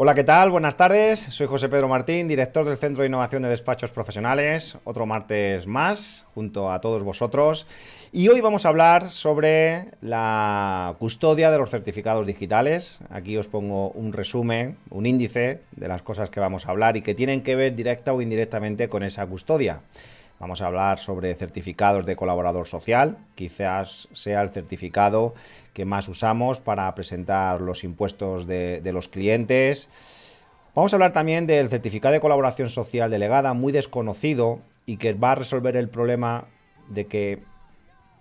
Hola, ¿qué tal? Buenas tardes. Soy José Pedro Martín, director del Centro de Innovación de Despachos Profesionales. Otro martes más, junto a todos vosotros. Y hoy vamos a hablar sobre la custodia de los certificados digitales. Aquí os pongo un resumen, un índice de las cosas que vamos a hablar y que tienen que ver directa o indirectamente con esa custodia. Vamos a hablar sobre certificados de colaborador social, quizás sea el certificado que más usamos para presentar los impuestos de los clientes. Vamos a hablar también del certificado de colaboración social delegada, muy desconocido y que va a resolver el problema de que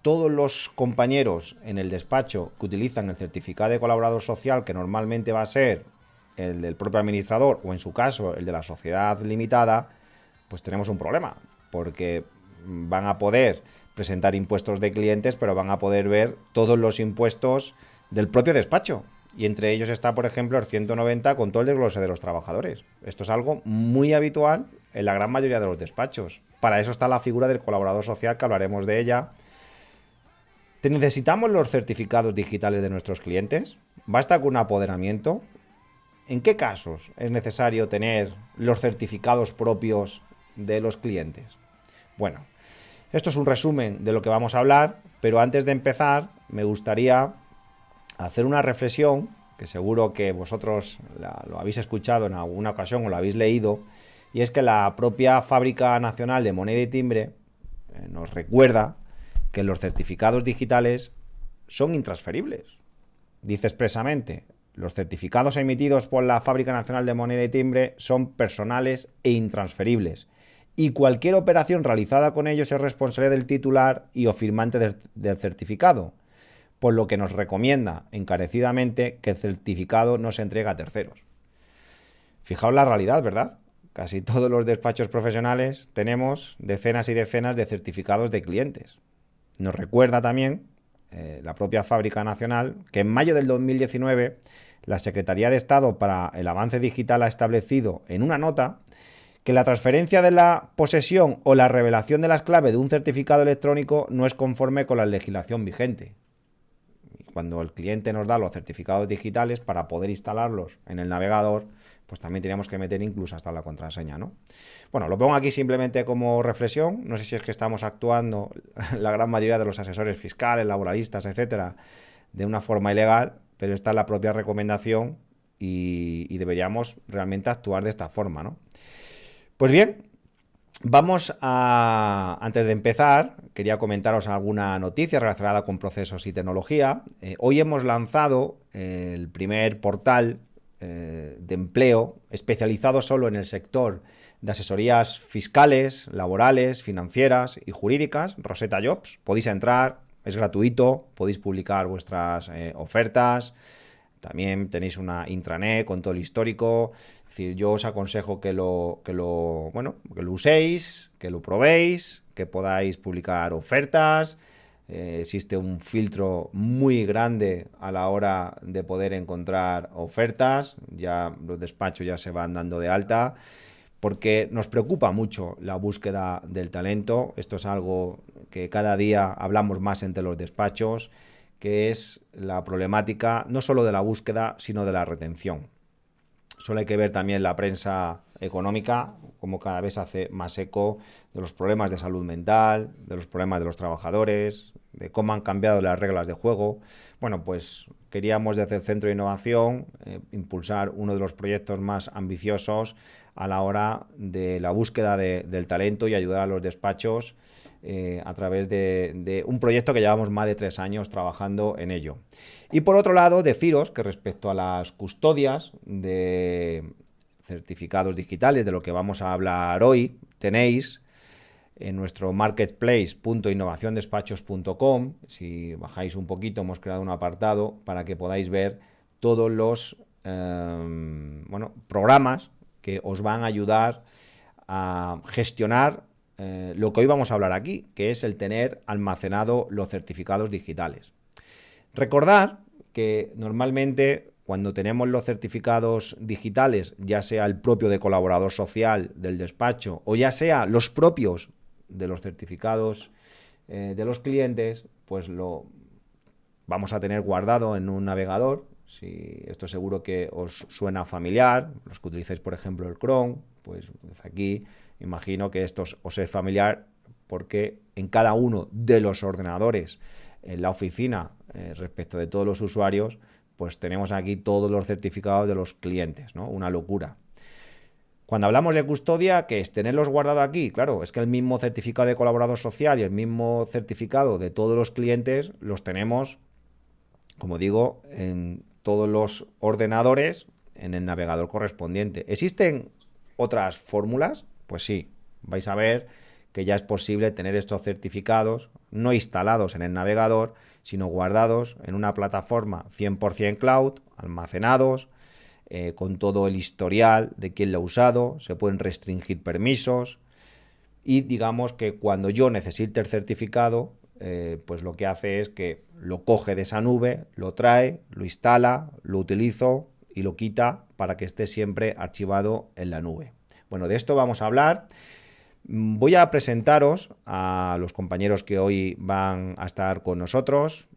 todos los compañeros en el despacho que utilizan el certificado de colaborador social, que normalmente va a ser el del propio administrador o en su caso el de la sociedad limitada, pues tenemos un problema, porque van a poder presentar impuestos de clientes, pero van a poder ver todos los impuestos del propio despacho. Y entre ellos está, por ejemplo, el 190 con todo el desglose de los trabajadores. Esto es algo muy habitual en la gran mayoría de los despachos. Para eso está la figura del colaborador social, que hablaremos de ella. ¿Necesitamos los certificados digitales de nuestros clientes? ¿Basta con un apoderamiento? ¿En qué casos es necesario tener los certificados propios de los clientes? Bueno, esto es un resumen de lo que vamos a hablar, pero antes de empezar me gustaría hacer una reflexión, que seguro que vosotros lo habéis escuchado en alguna ocasión o lo habéis leído, y es que la propia Fábrica Nacional de Moneda y Timbre nos recuerda que los certificados digitales son intransferibles. Dice expresamente: los certificados emitidos por la Fábrica Nacional de Moneda y Timbre son personales e intransferibles, y cualquier operación realizada con ellos es responsabilidad del titular y o firmante del certificado, por lo que nos recomienda encarecidamente que el certificado no se entregue a terceros. Fijaos la realidad, ¿verdad? Casi todos los despachos profesionales tenemos decenas y decenas de certificados de clientes. Nos recuerda también la propia Fábrica Nacional que en mayo del 2019 la Secretaría de Estado para el Avance Digital ha establecido en una nota que la transferencia de la posesión o la revelación de las claves de un certificado electrónico no es conforme con la legislación vigente. Cuando el cliente nos da los certificados digitales, para poder instalarlos en el navegador, pues también tenemos que meter incluso hasta la contraseña, ¿no? Bueno, lo pongo aquí simplemente como reflexión. No sé si es que estamos actuando, la gran mayoría de los asesores fiscales, laboralistas, etcétera, de una forma ilegal, pero esta es la propia recomendación y deberíamos realmente actuar de esta forma, ¿no? Pues bien, antes de empezar, quería comentaros alguna noticia relacionada con procesos y tecnología. Hoy hemos lanzado el primer portal de empleo especializado solo en el sector de asesorías fiscales, laborales, financieras y jurídicas, Rosetta Jobs. Podéis entrar, es gratuito, podéis publicar vuestras ofertas. También tenéis una intranet con todo el histórico. Es decir, yo os aconsejo que lo uséis, que lo probéis, que podáis publicar ofertas. Existe un filtro muy grande a la hora de poder encontrar ofertas. Ya los despachos ya se van dando de alta, porque nos preocupa mucho la búsqueda del talento. Esto es algo que cada día hablamos más entre los despachos, que es la problemática no solo de la búsqueda, sino de la retención. Solo hay que ver también la prensa económica, como cada vez hace más eco de los problemas de salud mental, de los problemas de los trabajadores, de cómo han cambiado las reglas de juego. Bueno, pues queríamos desde el Centro de Innovación impulsar uno de los proyectos más ambiciosos a la hora de la búsqueda del talento y ayudar a los despachos a través de un proyecto que llevamos más de 3 años trabajando en ello. Y por otro lado, deciros que respecto a las custodias de certificados digitales, de lo que vamos a hablar hoy, tenéis en nuestro marketplace.innovaciondespachos.com, si bajáis un poquito, hemos creado un apartado para que podáis ver todos los programas que os van a ayudar a gestionar lo que hoy vamos a hablar aquí, que es el tener almacenado los certificados digitales. Recordad que normalmente cuando tenemos los certificados digitales, ya sea el propio de colaborador social del despacho o ya sea los propios de los certificados de los clientes, pues lo vamos a tener guardado en un navegador Si esto seguro que os suena familiar, los que utilizáis, por ejemplo, el Chrome, pues aquí imagino que esto os es familiar porque en cada uno de los ordenadores en la oficina, respecto de todos los usuarios, pues tenemos aquí todos los certificados de los clientes, ¿no? Una locura. Cuando hablamos de custodia, ¿qué es? ¿Tenerlos guardado aquí? Claro, es que el mismo certificado de colaborador social y el mismo certificado de todos los clientes los tenemos, como digo, en todos los ordenadores en el navegador correspondiente. ¿Existen otras fórmulas? Pues sí, vais a ver que ya es posible tener estos certificados no instalados en el navegador, sino guardados en una plataforma 100% cloud, almacenados, con todo el historial de quién lo ha usado, se pueden restringir permisos y digamos que cuando yo necesite el certificado, pues lo que hace es que lo coge de esa nube, lo trae, lo instala, lo utilizo y lo quita para que esté siempre archivado en la nube. Bueno, de esto vamos a hablar. Voy a presentaros a los compañeros que hoy van a estar con nosotros,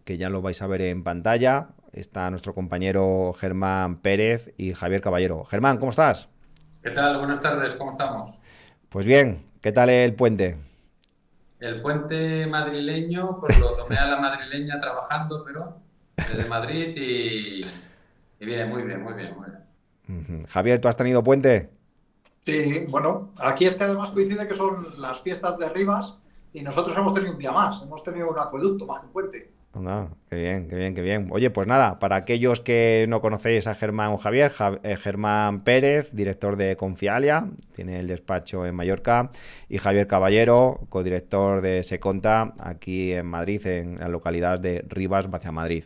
que ya lo vais a ver en pantalla. Está nuestro compañero Germán Pérez y Javier Caballero. Germán, ¿cómo estás? ¿Qué tal? Buenas tardes, ¿cómo estamos? Pues bien, ¿qué tal el puente? El puente madrileño, pues lo tomé a la madrileña trabajando, pero desde Madrid y bien, muy bien, muy bien, muy bien. Javier, ¿tú has tenido puente? Sí, bueno, aquí es que además coincide que son las fiestas de Rivas y nosotros hemos tenido un día más, hemos tenido un acueducto más que un puente. Anda, qué bien, qué bien, qué bien. Oye, pues nada, para aquellos que no conocéis a Germán o Javier, Germán Pérez, director de Confialia, tiene el despacho en Mallorca, y Javier Caballero, codirector de Seconta, aquí en Madrid, en la localidad de Rivas, hacia Madrid.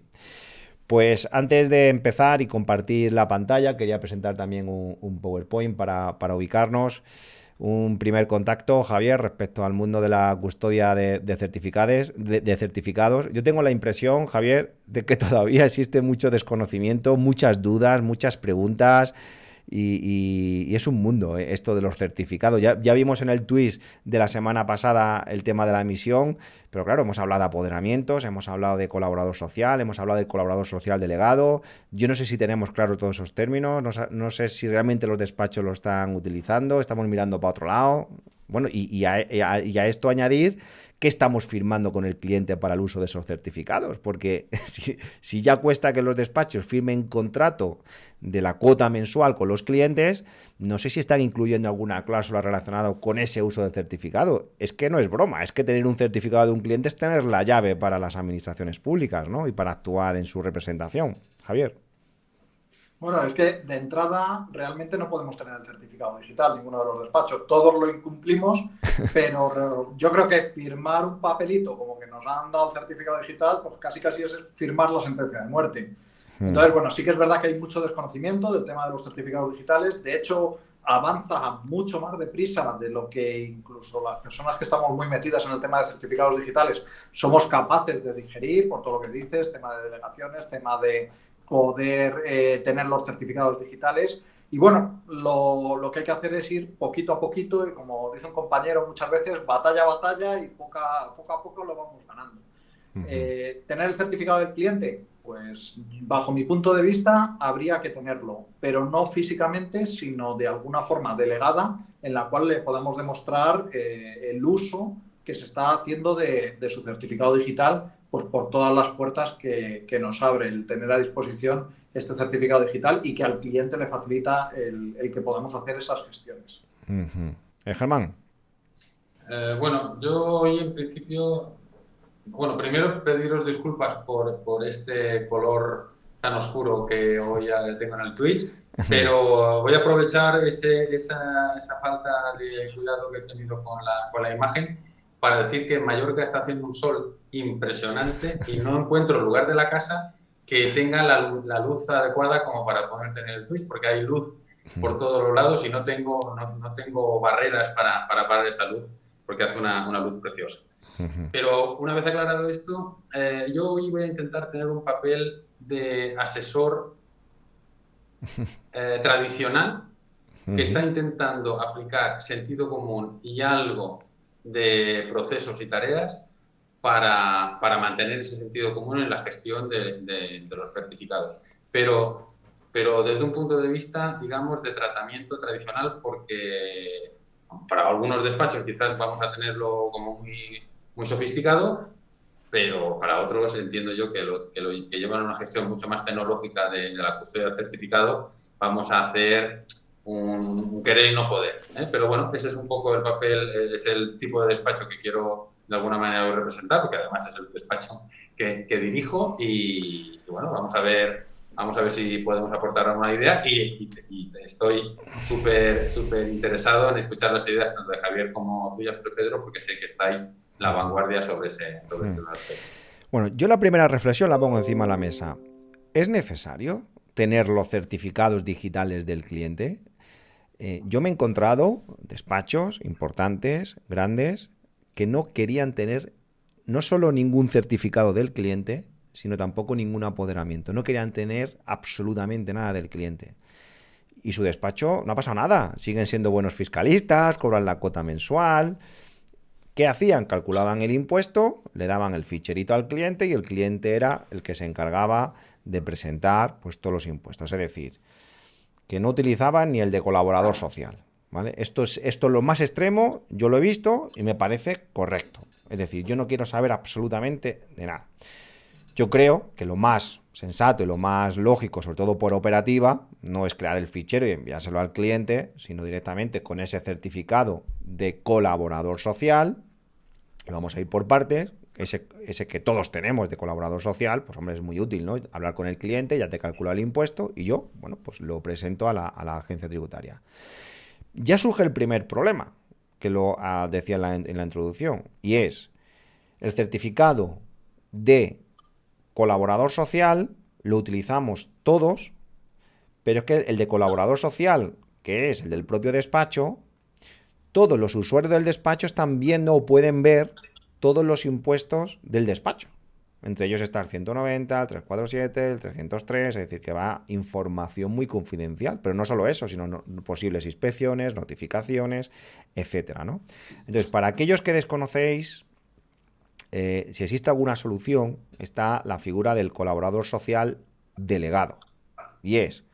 Pues antes de empezar y compartir la pantalla, quería presentar también un PowerPoint para ubicarnos. Un primer contacto, Javier, respecto al mundo de la custodia de certificados. Yo tengo la impresión, Javier, de que todavía existe mucho desconocimiento, muchas dudas, muchas preguntas. Y es un mundo, esto de los certificados. Ya vimos en el tweet de la semana pasada el tema de la emisión, pero claro, hemos hablado de apoderamientos, hemos hablado de colaborador social, hemos hablado del colaborador social delegado. Yo no sé si tenemos claros todos esos términos, no sé si realmente los despachos lo están utilizando, estamos mirando para otro lado. Bueno, y a esto añadir qué estamos firmando con el cliente para el uso de esos certificados, porque si ya cuesta que los despachos firmen contrato de la cuota mensual con los clientes, no sé si están incluyendo alguna cláusula relacionada con ese uso del certificado. Es que no es broma, es que tener un certificado de un cliente es tener la llave para las administraciones públicas, ¿no? Y para actuar en su representación. Javier. Bueno, es que de entrada realmente no podemos tener el certificado digital, ninguno de los despachos, todos lo incumplimos, pero yo creo que firmar un papelito como que nos han dado el certificado digital, pues casi casi es firmar la sentencia de muerte. Entonces, bueno, sí que es verdad que hay mucho desconocimiento del tema de los certificados digitales. De hecho, avanza mucho más deprisa de lo que incluso las personas que estamos muy metidas en el tema de certificados digitales somos capaces de digerir, por todo lo que dices, tema de delegaciones, tema de poder tener los certificados digitales. Y bueno, lo que hay que hacer es ir poquito a poquito y, como dice un compañero muchas veces, batalla a batalla y poco a poco lo vamos ganando. ¿Tener el certificado del cliente? Pues bajo mi punto de vista habría que tenerlo, pero no físicamente, sino de alguna forma delegada en la cual le podamos demostrar el uso que se está haciendo de su certificado digital, pues por todas las puertas que nos abre el tener a disposición este certificado digital y que al cliente le facilita el que podamos hacer esas gestiones. Germán. Bueno, yo hoy en principio, bueno, primero pediros disculpas por este color tan oscuro que hoy ya tengo en el Twitch, pero voy a aprovechar esa falta de cuidado que he tenido con la imagen para decir que en Mallorca está haciendo un sol impresionante y no encuentro el lugar de la casa que tenga la luz adecuada como para poder tener el Twitch, porque hay luz por todos los lados y no tengo barreras para parar esa luz, porque hace una luz preciosa. Pero una vez aclarado esto, yo hoy voy a intentar tener un papel de asesor tradicional que está intentando aplicar sentido común y algo de procesos y tareas para mantener ese sentido común en la gestión de los certificados. Pero desde un punto de vista, digamos, de tratamiento tradicional, porque para algunos despachos quizás vamos a tenerlo como muy sofisticado, pero para otros entiendo yo que llevan una gestión mucho más tecnológica de la custodia del certificado, vamos a hacer un querer y no poder, ¿eh? Pero bueno, ese es un poco el papel, es el tipo de despacho que quiero de alguna manera representar, porque además es el despacho que dirijo y bueno, vamos a ver si podemos aportar alguna idea y estoy súper interesado en escuchar las ideas tanto de Javier como tuyas, José Pedro, porque sé que estáis en la vanguardia sobre ese aspecto. Bueno, yo la primera reflexión la pongo encima de la mesa. ¿Es necesario tener los certificados digitales del cliente? Yo me he encontrado despachos importantes, grandes, que no querían tener no solo ningún certificado del cliente, sino tampoco ningún apoderamiento. No querían tener absolutamente nada del cliente. Y su despacho no ha pasado nada. Siguen siendo buenos fiscalistas, cobran la cuota mensual. ¿Qué hacían? Calculaban el impuesto, le daban el ficherito al cliente y el cliente era el que se encargaba de presentar pues, todos los impuestos. Es decir, que no utilizaban ni el de colaborador social, ¿vale? Esto es lo más extremo, yo lo he visto y me parece correcto. Es decir, yo no quiero saber absolutamente de nada. Yo creo que lo más sensato y lo más lógico, sobre todo por operativa, no es crear el fichero y enviárselo al cliente, sino directamente con ese certificado de colaborador social. Y vamos a ir por partes. Ese que todos tenemos de colaborador social, pues hombre, es muy útil, ¿no? Hablar con el cliente, ya te calcula el impuesto y yo, bueno, pues lo presento a la agencia tributaria. Ya surge el primer problema, que lo decía en la introducción, y es el certificado de colaborador social lo utilizamos todos, pero es que el de colaborador social, que es el del propio despacho, todos los usuarios del despacho están viendo o pueden ver todos los impuestos del despacho. Entre ellos está el 190, el 347, el 303, es decir, que va información muy confidencial, pero no solo eso, sino posibles inspecciones, notificaciones, etcétera, ¿no? Entonces, para aquellos que desconocéis, si existe alguna solución, está la figura del colaborador social delegado. Y es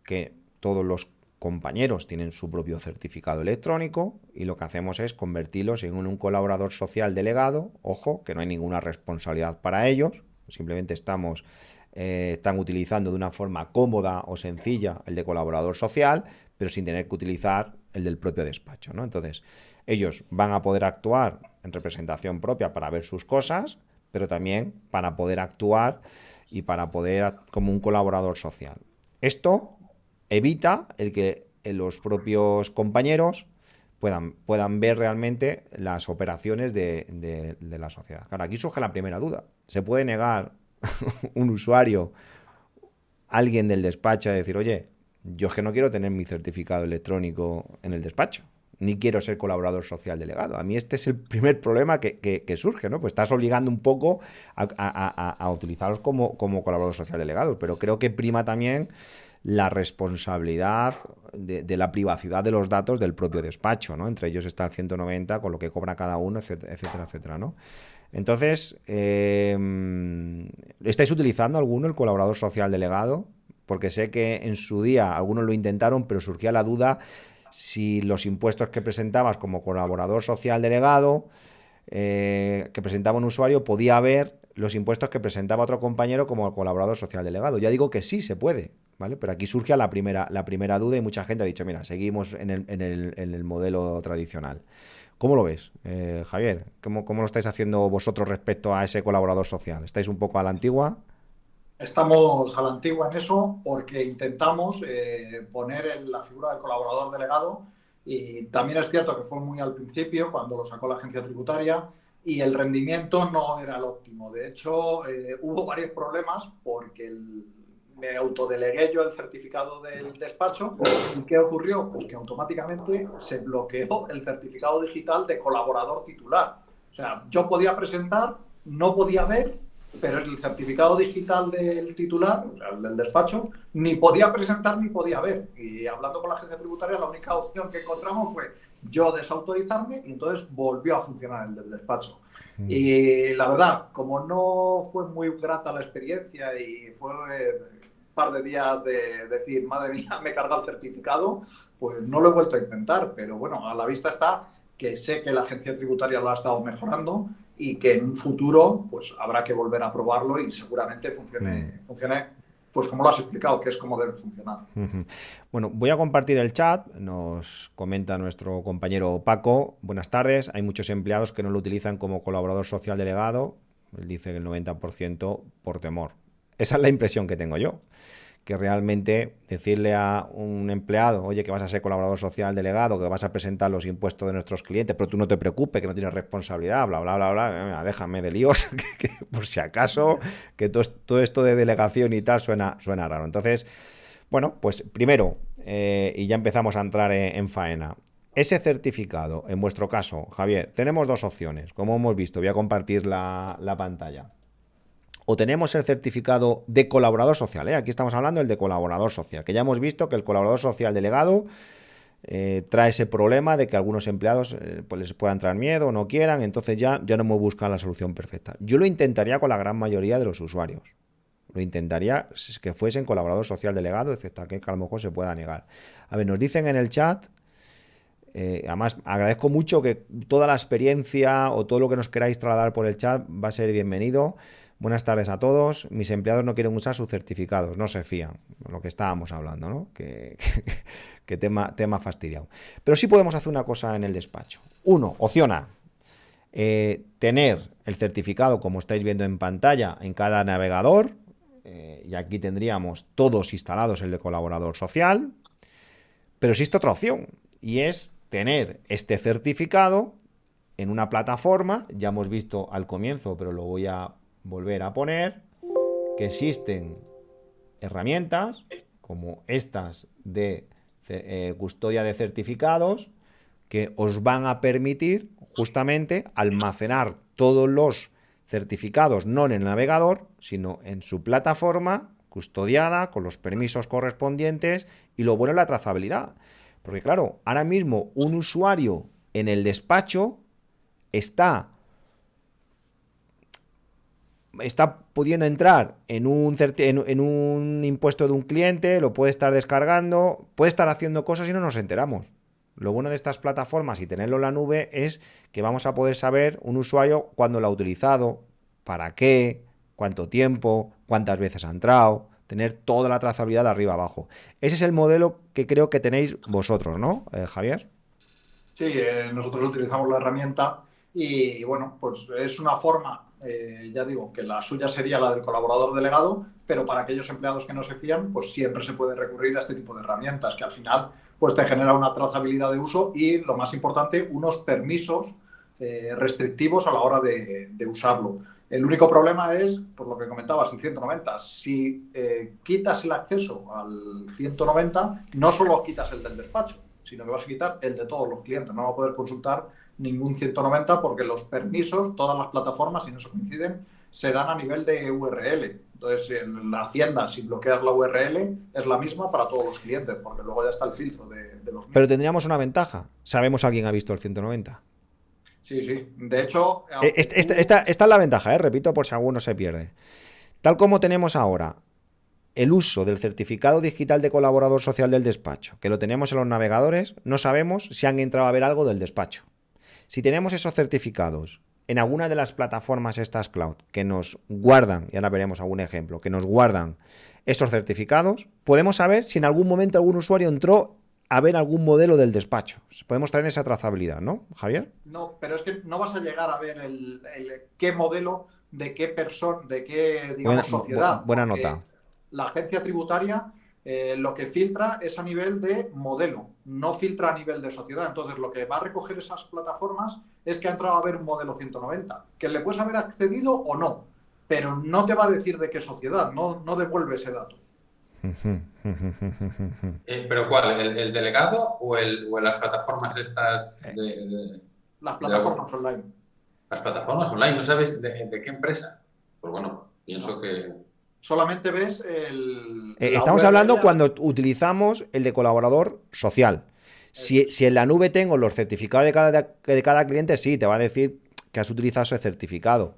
que todos los compañeros tienen su propio certificado electrónico y lo que hacemos es convertirlos en un colaborador social delegado. Ojo, que no hay ninguna responsabilidad para ellos, simplemente están utilizando de una forma cómoda o sencilla el de colaborador social, pero sin tener que utilizar el del propio despacho, ¿no? Entonces, ellos van a poder actuar en representación propia para ver sus cosas, pero también para poder actuar y para poder como un colaborador social. Esto evita el que los propios compañeros puedan ver realmente las operaciones de la sociedad. Claro, aquí surge la primera duda. ¿Se puede negar un usuario, alguien del despacho, a decir, oye, yo es que no quiero tener mi certificado electrónico en el despacho, ni quiero ser colaborador social delegado? A mí este es el primer problema que surge, ¿no? Pues estás obligando un poco a utilizarlos como colaborador social delegado, pero creo que prima también la responsabilidad de la privacidad de los datos del propio despacho, ¿no? Entre ellos está el 190, con lo que cobra cada uno, etcétera, etcétera, ¿no? Entonces, ¿estáis utilizando alguno el colaborador social delegado? Porque sé que en su día algunos lo intentaron, pero surgía la duda si los impuestos que presentabas como colaborador social delegado, que presentaba un usuario, podía ver los impuestos que presentaba otro compañero como colaborador social delegado. Ya digo que sí se puede, ¿vale? Pero aquí surge la primera duda y mucha gente ha dicho, mira, seguimos en el modelo tradicional. ¿Cómo lo ves, Javier? ¿Cómo lo estáis haciendo vosotros respecto a ese colaborador social? ¿Estáis un poco a la antigua? Estamos a la antigua en eso porque intentamos poner la figura del colaborador delegado, y también es cierto que fue muy al principio cuando lo sacó la agencia tributaria y el rendimiento no era el óptimo. De hecho, hubo varios problemas porque me autodelegué yo el certificado del despacho. ¿Y qué ocurrió? Pues que automáticamente se bloqueó el certificado digital de colaborador titular. O sea, yo podía presentar, no podía ver, pero el certificado digital del titular, o sea, el del despacho, ni podía presentar ni podía ver. Y hablando con la agencia tributaria, la única opción que encontramos fue yo desautorizarme y entonces volvió a funcionar el del despacho. Y la verdad, como no fue muy grata la experiencia y fue un par de días de decir, madre mía, me he cargado el certificado, pues no lo he vuelto a intentar. Pero bueno, a la vista está que sé que la agencia tributaria lo ha estado mejorando y que en un futuro pues habrá que volver a probarlo y seguramente funcione pues como lo has explicado, que es como debe funcionar. Bueno, voy a compartir el chat. Nos comenta nuestro compañero Paco. Buenas tardes. Hay muchos empleados que no lo utilizan como colaborador social delegado. Él dice que el 90% por temor. Esa es la impresión que tengo yo. Que realmente decirle a un empleado, oye, que vas a ser colaborador social delegado, que vas a presentar los impuestos de nuestros clientes, pero tú no te preocupes, que no tienes responsabilidad, bla, bla, bla, bla, mira, déjame de líos, que por si acaso, que todo esto de delegación y tal suena raro. Entonces, bueno, pues primero, y ya empezamos a entrar en faena. Ese certificado, en vuestro caso, Javier, tenemos dos opciones, como hemos visto, voy a compartir la pantalla. O tenemos el certificado de colaborador social, aquí estamos hablando del de colaborador social, que ya hemos visto que el colaborador social delegado trae ese problema de que algunos empleados pues les pueda entrar miedo o no quieran, entonces ya no me buscan la solución perfecta. Yo lo intentaría con la gran mayoría de los usuarios. Lo intentaría que fuesen colaborador social delegado, excepto que a lo mejor se pueda negar. A ver, nos dicen en el chat, además agradezco mucho que toda la experiencia o todo lo que nos queráis trasladar por el chat va a ser bienvenido. Buenas tardes a todos. Mis empleados no quieren usar sus certificados, no se fían, lo que estábamos hablando, ¿no? Que tema fastidiado. Pero sí podemos hacer una cosa en el despacho. Uno, opción A, tener el certificado, como estáis viendo en pantalla, en cada navegador, y aquí tendríamos todos instalados el de colaborador social. Pero existe otra opción, y es tener este certificado en una plataforma. Ya hemos visto al comienzo, pero lo voy a volver a poner, que existen herramientas como estas de custodia de certificados que os van a permitir justamente almacenar todos los certificados no en el navegador, sino en su plataforma custodiada con los permisos correspondientes, y lo bueno es la trazabilidad. Porque claro, ahora mismo un usuario en el despacho está pudiendo entrar en un impuesto de un cliente, lo puede estar descargando, puede estar haciendo cosas y no nos enteramos. Lo bueno de estas plataformas y tenerlo en la nube es que vamos a poder saber un usuario cuándo lo ha utilizado, para qué, cuánto tiempo, cuántas veces ha entrado, tener toda la trazabilidad de arriba abajo. Ese es el modelo que creo que tenéis vosotros, ¿no, Javier? Sí, nosotros utilizamos la herramienta y bueno, pues es una forma, ya digo, que la suya sería la del colaborador delegado, pero para aquellos empleados que no se fían, pues siempre se puede recurrir a este tipo de herramientas que al final pues te genera una trazabilidad de uso y, lo más importante, unos permisos restrictivos a la hora de usarlo. El único problema es, por lo que comentabas, el 190. Si quitas el acceso al 190, no solo quitas el del despacho, sino que vas a quitar el de todos los clientes. No va a poder consultar ningún 190 porque los permisos, todas las plataformas, si no se coinciden, serán a nivel de URL. Entonces, en la Hacienda, si bloqueas la URL, es la misma para todos los clientes, porque luego ya está el filtro de los mismos. Pero tendríamos una ventaja. Sabemos a quién ha visto el 190. Sí, sí. De hecho... Esta es la ventaja, repito, por si alguno se pierde. Tal como tenemos ahora el uso del certificado digital de colaborador social del despacho, que lo tenemos en los navegadores, no sabemos si han entrado a ver algo del despacho. Si tenemos esos certificados en alguna de las plataformas estas cloud que nos guardan, y ahora veremos algún ejemplo, que nos guardan esos certificados, podemos saber si en algún momento algún usuario entró a ver algún modelo del despacho. Podemos traer esa trazabilidad, ¿no, Javier? No, pero es que no vas a llegar a ver qué modelo, de qué persona, de qué, digamos, sociedad. Buena nota. La agencia tributaria lo que filtra es a nivel de modelo, no filtra a nivel de sociedad. Entonces, lo que va a recoger esas plataformas es que ha entrado a ver un modelo 190, que le puedes haber accedido o no, pero no te va a decir de qué sociedad, no devuelve ese dato. ¿Pero cuál? ¿El delegado o las plataformas estas Las plataformas online. Las plataformas online, ¿no sabes de qué empresa? Pues bueno, pienso que... Solamente ves estamos hablando cuando utilizamos el de colaborador social. Si en la nube tengo los certificados de cada cliente, sí, te va a decir que has utilizado ese certificado.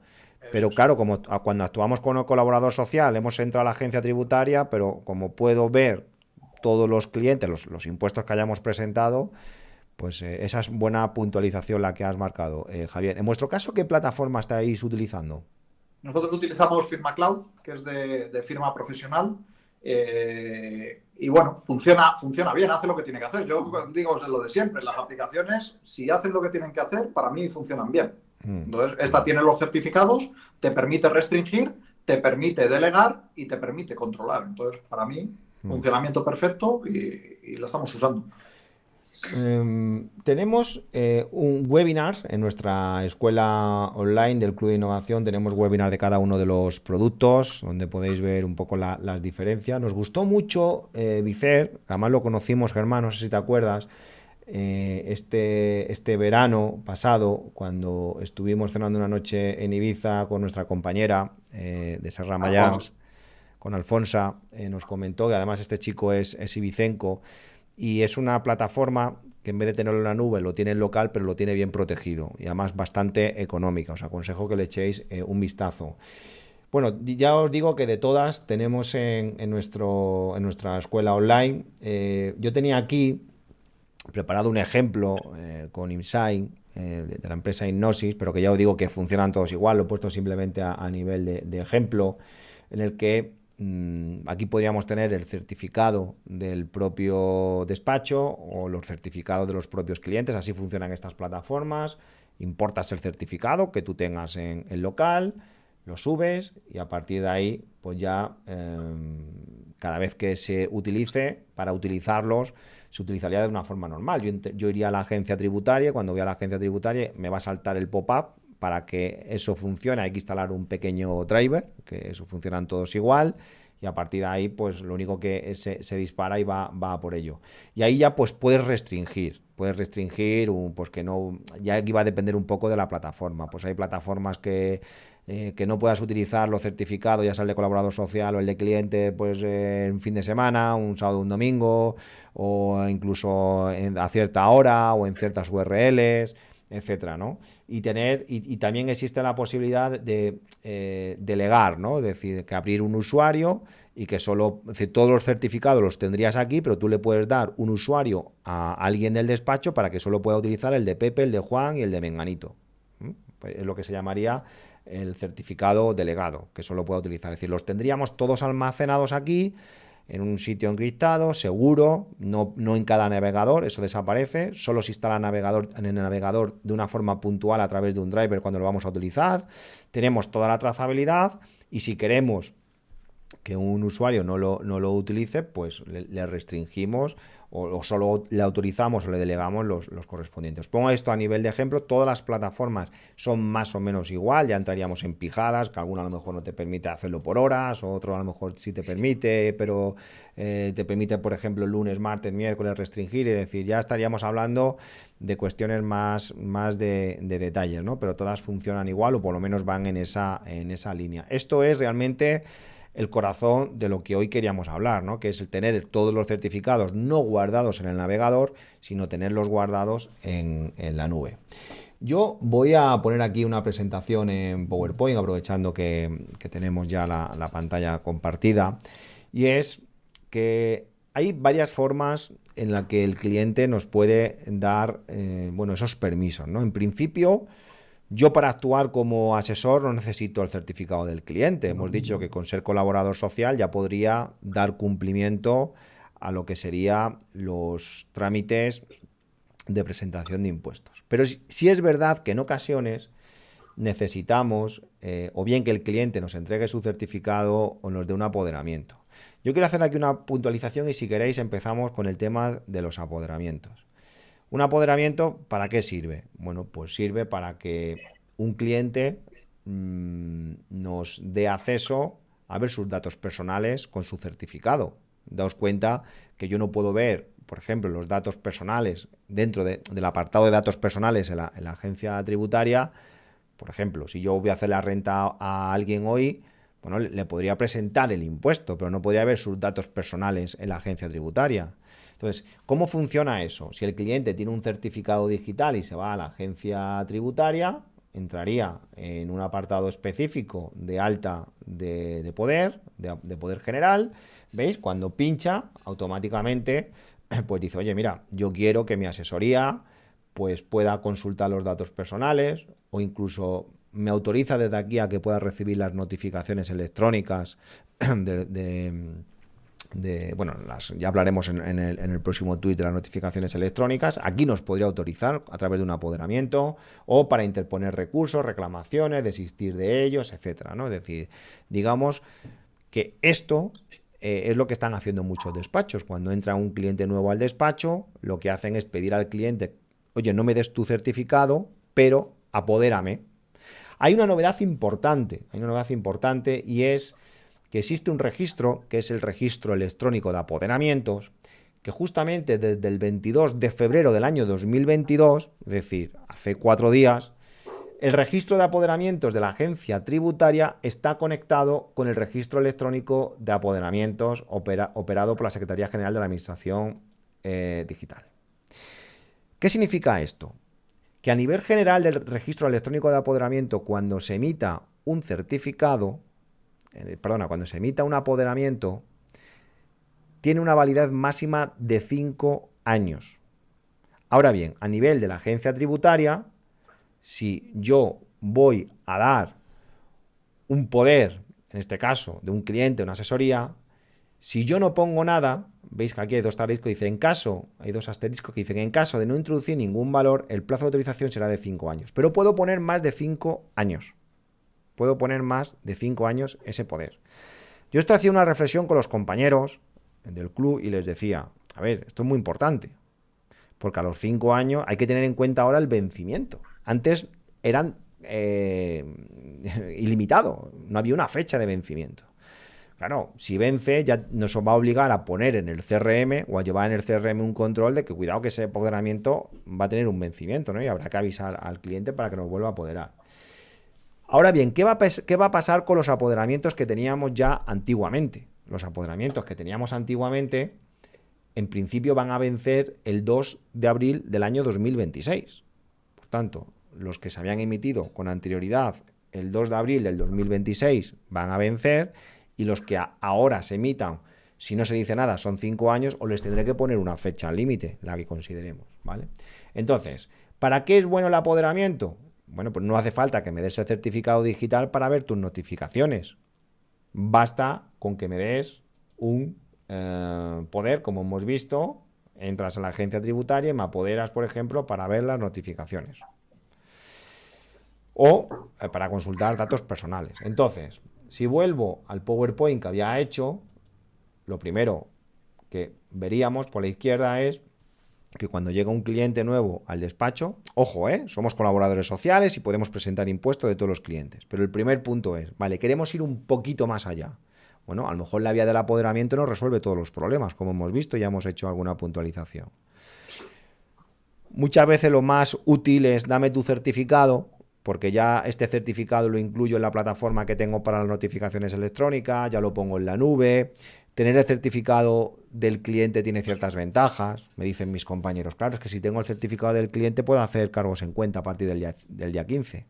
Pero claro, como cuando actuamos con el colaborador social, hemos entrado a la agencia tributaria, pero como puedo ver todos los clientes, los impuestos que hayamos presentado, pues esa es buena puntualización la que has marcado, Javier. En vuestro caso, ¿qué plataforma estáis utilizando? Nosotros utilizamos Firma Cloud, que es de firma profesional, y bueno, funciona bien, hace lo que tiene que hacer. Yo digo lo de siempre, las aplicaciones, si hacen lo que tienen que hacer, para mí funcionan bien. Entonces, esta tiene los certificados, te permite restringir, te permite delegar y te permite controlar. Entonces, para mí, funcionamiento perfecto y lo estamos usando. Tenemos un webinar en nuestra escuela online del Club de Innovación. Tenemos webinar de cada uno de los productos, donde podéis ver un poco las diferencias. Nos gustó mucho Vicer, además lo conocimos, Germán, no sé si te acuerdas, este verano pasado, cuando estuvimos cenando una noche en Ibiza con nuestra compañera de Serra Mayans, con Alfonsa, nos comentó que además este chico es ibicenco. Y es una plataforma que en vez de tenerlo en la nube lo tiene en local, pero lo tiene bien protegido y además bastante económica. Os aconsejo que le echéis un vistazo. Bueno, ya os digo que de todas tenemos en nuestra escuela online. Yo tenía aquí preparado un ejemplo con InSign, de la empresa Innosis, pero que ya os digo que funcionan todos igual. Lo he puesto simplemente a nivel de ejemplo, en el que aquí podríamos tener el certificado del propio despacho o los certificados de los propios clientes. Así funcionan estas plataformas. Importas el certificado que tú tengas en local, lo subes y a partir de ahí, pues ya cada vez que se utilice, para utilizarlos, se utilizaría de una forma normal. Yo iría a la agencia tributaria, cuando voy a la agencia tributaria me va a saltar el pop-up. Para que eso funcione hay que instalar un pequeño driver, que eso funcionan todos igual, y a partir de ahí pues lo único que se dispara y va por ello. Y ahí ya pues puedes restringir pues que no, ya aquí va a depender un poco de la plataforma. Pues hay plataformas que no puedas utilizar los certificados, ya sea el de colaborador social o el de cliente, pues en fin de semana, un sábado o un domingo, o incluso a cierta hora o en ciertas URLs, etcétera, ¿no? Y también existe la posibilidad de delegar, ¿no? Es decir, que abrir un usuario y que solo, es decir, todos los certificados los tendrías aquí, pero tú le puedes dar un usuario a alguien del despacho para que solo pueda utilizar el de Pepe, el de Juan y el de Menganito. Pues es lo que se llamaría el certificado delegado, que solo pueda utilizar. Es decir, los tendríamos todos almacenados aquí, en un sitio encriptado, seguro, no en cada navegador, eso desaparece, solo se instala en el navegador de una forma puntual a través de un driver cuando lo vamos a utilizar. Tenemos toda la trazabilidad y si queremos que un usuario no lo utilice, pues le restringimos o solo le autorizamos o le delegamos los correspondientes. Pongo esto a nivel de ejemplo. Todas las plataformas son más o menos igual, ya entraríamos en pijadas, que alguna a lo mejor no te permite hacerlo por horas, o otro a lo mejor sí te permite, pero te permite, por ejemplo, lunes, martes, miércoles restringir, es decir, ya estaríamos hablando de cuestiones más de detalles, ¿no? Pero todas funcionan igual o por lo menos van en esa línea. Esto es realmente el corazón de lo que hoy queríamos hablar, ¿no? Que es el tener todos los certificados no guardados en el navegador, sino tenerlos guardados en la nube. Yo voy a poner aquí una presentación en PowerPoint, aprovechando que tenemos ya la pantalla compartida, y es que hay varias formas en las que el cliente nos puede dar esos permisos, ¿no? En principio, yo para actuar como asesor no necesito el certificado del cliente. Hemos dicho que con ser colaborador social ya podría dar cumplimiento a lo que serían los trámites de presentación de impuestos. Pero sí es verdad que en ocasiones necesitamos o bien que el cliente nos entregue su certificado o nos dé un apoderamiento. Yo quiero hacer aquí una puntualización y si queréis empezamos con el tema de los apoderamientos. ¿Un apoderamiento para qué sirve? Bueno, pues sirve para que un cliente nos dé acceso a ver sus datos personales con su certificado. Daos cuenta que yo no puedo ver, por ejemplo, los datos personales dentro del apartado de datos personales en la agencia tributaria. Por ejemplo, si yo voy a hacer la renta a alguien hoy, bueno, le podría presentar el impuesto, pero no podría ver sus datos personales en la agencia tributaria. Entonces, ¿cómo funciona eso? Si el cliente tiene un certificado digital y se va a la agencia tributaria, entraría en un apartado específico de alta de poder, de poder general. ¿Veis? Cuando pincha, automáticamente pues dice, oye, mira, yo quiero que mi asesoría pues pueda consultar los datos personales, o incluso me autoriza desde aquí a que pueda recibir las notificaciones electrónicas bueno, ya hablaremos en el próximo tuit de las notificaciones electrónicas. Aquí nos podría autorizar a través de un apoderamiento, o para interponer recursos, reclamaciones, desistir de ellos, etcétera, ¿no? Es decir, digamos que esto es lo que están haciendo muchos despachos. Cuando entra un cliente nuevo al despacho, lo que hacen es pedir al cliente, oye, no me des tu certificado, pero apodérame. Hay una novedad importante, y es que existe un registro, que es el registro electrónico de apoderamientos, que justamente desde el 22 de febrero del año 2022, es decir, hace 4 días, el registro de apoderamientos de la agencia tributaria está conectado con el registro electrónico de apoderamientos operado por la Secretaría General de la Administración Digital. ¿Qué significa esto? Que a nivel general del registro electrónico de apoderamiento, cuando se emita un certificado, cuando se emita un apoderamiento, tiene una validez máxima de 5 años. Ahora bien, a nivel de la agencia tributaria, si yo voy a dar un poder, en este caso, de un cliente, una asesoría, si yo no pongo nada, veis que aquí hay dos asteriscos, hay dos asteriscos que dicen, en caso de no introducir ningún valor, el plazo de autorización será de 5 años. Pero puedo poner más de 5 años. Puedo poner más de 5 años ese poder. Yo estoy haciendo una reflexión con los compañeros del club y les decía, a ver, esto es muy importante, porque a los 5 años hay que tener en cuenta ahora el vencimiento. Antes eran ilimitado, no había una fecha de vencimiento. Claro, si vence ya nos va a obligar a poner en el CRM o a llevar en el CRM un control de que cuidado que ese apoderamiento va a tener un vencimiento, ¿no? Y habrá que avisar al cliente para que nos vuelva a apoderar. Ahora bien, ¿qué va a pasar con los apoderamientos que teníamos ya antiguamente? Los apoderamientos que teníamos antiguamente, en principio, van a vencer el 2 de abril del año 2026. Por tanto, los que se habían emitido con anterioridad el 2 de abril del 2026 van a vencer, y los que ahora se emitan, si no se dice nada, son 5 años, o les tendré que poner una fecha límite, la que consideremos, ¿vale? Entonces, ¿para qué es bueno el apoderamiento? Bueno, pues no hace falta que me des el certificado digital para ver tus notificaciones. Basta con que me des un poder, como hemos visto, entras a la agencia tributaria y me apoderas, por ejemplo, para ver las notificaciones. O para consultar datos personales. Entonces, si vuelvo al PowerPoint que había hecho, lo primero que veríamos por la izquierda es que cuando llega un cliente nuevo al despacho, ojo, somos colaboradores sociales y podemos presentar impuestos de todos los clientes. Pero el primer punto es, vale, queremos ir un poquito más allá. Bueno, a lo mejor la vía del apoderamiento no resuelve todos los problemas, como hemos visto, ya hemos hecho alguna puntualización. Muchas veces lo más útil es dame tu certificado, porque ya este certificado lo incluyo en la plataforma que tengo para las notificaciones electrónicas, ya lo pongo en la nube. Tener el certificado del cliente tiene ciertas ventajas, me dicen mis compañeros. Claro, es que si tengo el certificado del cliente puedo hacer cargos en cuenta a partir del día 15.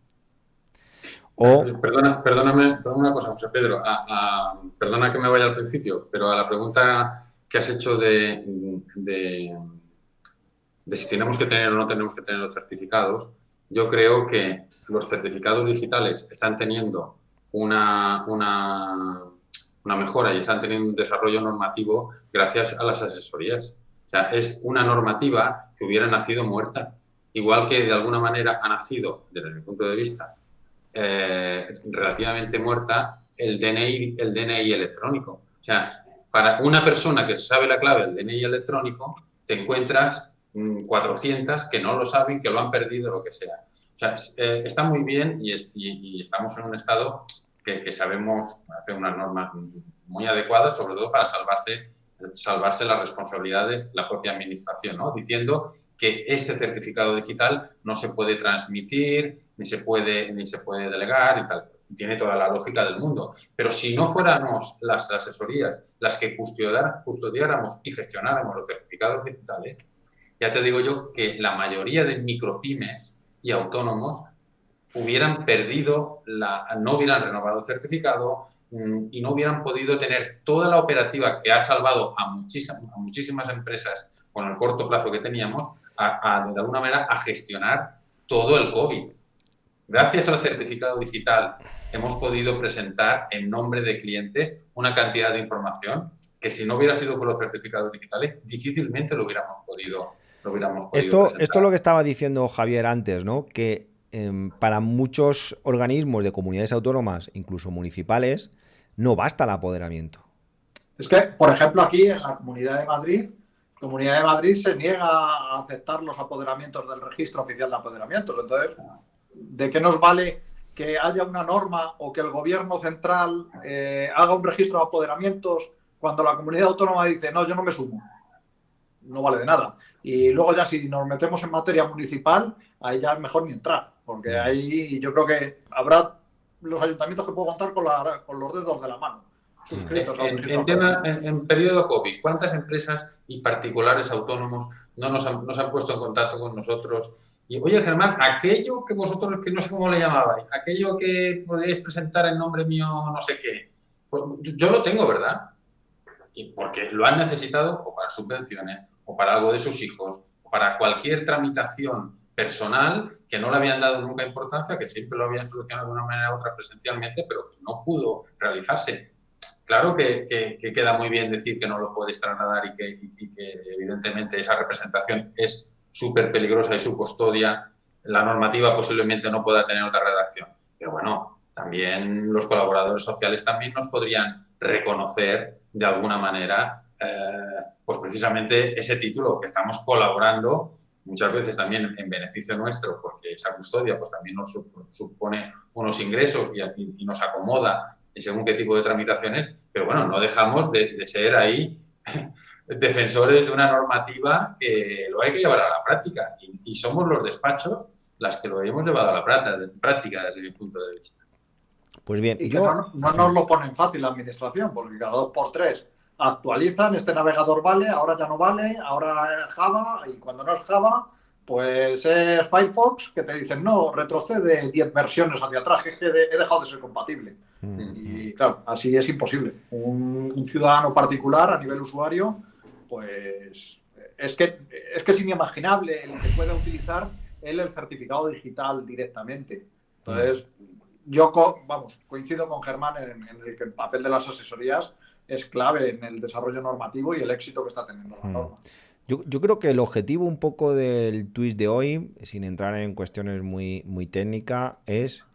Perdóname una cosa, José Pedro. Perdona que me vaya al principio, pero a la pregunta que has hecho de si tenemos que tener o no tenemos que tener los certificados, yo creo que los certificados digitales están teniendo una mejora y están teniendo un desarrollo normativo gracias a las asesorías. O sea, es una normativa que hubiera nacido muerta, igual que de alguna manera ha nacido, desde mi punto de vista, relativamente muerta el DNI electrónico. O sea, para una persona que sabe la clave del DNI electrónico, te encuentras 400 que no lo saben, que lo han perdido, lo que sea. O sea, está muy bien y estamos en un estado que sabemos hacer unas normas muy adecuadas, sobre todo para salvarse las responsabilidades de la propia administración, ¿no? Diciendo que ese certificado digital no se puede transmitir, ni se puede delegar y tal. Y tiene toda la lógica del mundo. Pero si no fuéramos las asesorías las que custodiáramos y gestionáramos los certificados digitales, ya te digo yo que la mayoría de micropymes y autónomos hubieran perdido, no hubieran renovado el certificado y no hubieran podido tener toda la operativa que ha salvado a muchísimas empresas con el corto plazo que teníamos, de alguna manera, a gestionar todo el COVID. Gracias al certificado digital hemos podido presentar en nombre de clientes una cantidad de información que si no hubiera sido por los certificados digitales difícilmente lo hubiéramos podido Esto presentar. es lo que estaba diciendo Javier antes, ¿no? Que para muchos organismos de comunidades autónomas, incluso municipales, no basta el apoderamiento. Es que, por ejemplo, aquí en la Comunidad de Madrid se niega a aceptar los apoderamientos del Registro Oficial de Apoderamientos. Entonces, ¿de qué nos vale que haya una norma o que el gobierno central haga un registro de apoderamientos cuando la comunidad autónoma dice, no, yo no me sumo? No vale de nada. Y luego ya si nos metemos en materia municipal, ahí ya es mejor ni entrar, porque ahí yo creo que habrá los ayuntamientos que puedo contar con los dedos de la mano. En periodo COVID, ¿cuántas empresas y particulares autónomos nos han puesto en contacto con nosotros? Y, oye, Germán, aquello que vosotros, que no sé cómo le llamabais, aquello que podéis presentar en nombre mío, no sé qué, pues yo lo tengo, ¿verdad? Y porque lo han necesitado o para subvenciones, o para algo de sus hijos, o para cualquier tramitación personal que no le habían dado nunca importancia, que siempre lo habían solucionado de una manera u otra presencialmente, pero que no pudo realizarse. Claro que queda muy bien decir que no lo puedes trasladar y que evidentemente esa representación es súper peligrosa y su custodia, la normativa posiblemente no pueda tener otra redacción. Pero bueno, también los colaboradores sociales también nos podrían reconocer de alguna manera pues precisamente ese título que estamos colaborando muchas veces también en beneficio nuestro, porque esa custodia pues también nos supone unos ingresos y nos acomoda según qué tipo de tramitaciones, pero bueno, no dejamos de ser ahí defensores de una normativa que lo hay que llevar a la práctica y somos los despachos las que lo hemos llevado a la práctica desde mi punto de vista. Pues bien, y que no nos lo ponen fácil la administración, porque cada 2x3 actualizan, este navegador vale, ahora ya no vale, ahora es Java, y cuando no es Java, pues es Firefox, que te dicen, no, retrocede 10 versiones hacia atrás, que es que he dejado de ser compatible. Y claro, así es imposible. Un ciudadano particular a nivel usuario, pues es que es inimaginable el que pueda utilizar él el certificado digital directamente. Entonces, yo coincido con Germán en el que el papel de las asesorías es clave en el desarrollo normativo y el éxito que está teniendo la norma. Yo creo que el objetivo un poco del twist de hoy, sin entrar en cuestiones muy, muy técnicas, es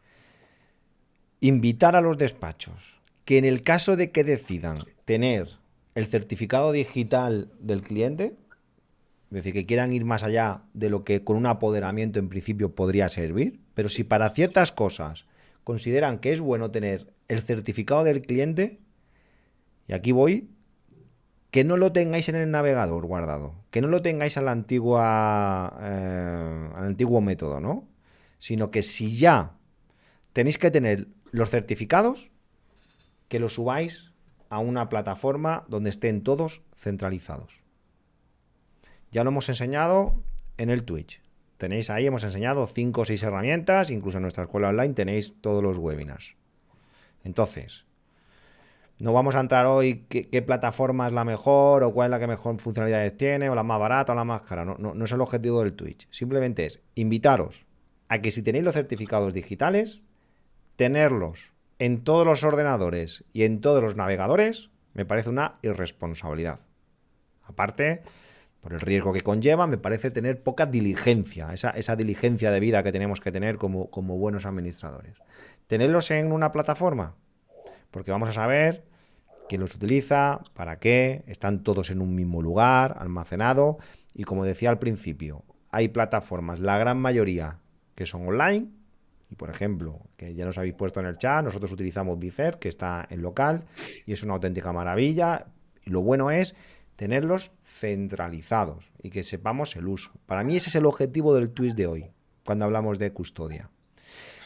invitar a los despachos que en el caso de que decidan tener el certificado digital del cliente, es decir, que quieran ir más allá de lo que con un apoderamiento en principio podría servir, pero si para ciertas cosas consideran que es bueno tener el certificado del cliente, y aquí voy, que no lo tengáis en el navegador guardado, que no lo tengáis al antiguo método, ¿no? Sino que si ya tenéis que tener los certificados, que los subáis a una plataforma donde estén todos centralizados. Ya lo hemos enseñado en el Twitch. Tenéis ahí, hemos enseñado 5 o 6 herramientas, incluso en nuestra escuela online tenéis todos los webinars. Entonces, no vamos a entrar hoy qué plataforma es la mejor o cuál es la que mejor funcionalidades tiene o la más barata o la más cara. No es el objetivo del Twitch. Simplemente es invitaros a que si tenéis los certificados digitales, tenerlos en todos los ordenadores y en todos los navegadores me parece una irresponsabilidad. Aparte, por el riesgo que conlleva, me parece tener poca diligencia, esa diligencia de vida que tenemos que tener como buenos administradores. Tenerlos en una plataforma, porque vamos a saber quién los utiliza, para qué, están todos en un mismo lugar, almacenado, y como decía al principio, hay plataformas, la gran mayoría, que son online, y por ejemplo, que ya nos habéis puesto en el chat, nosotros utilizamos Vicer, que está en local, y es una auténtica maravilla, y lo bueno es tenerlos centralizados y que sepamos el uso. Para mí ese es el objetivo del twist de hoy, cuando hablamos de custodia.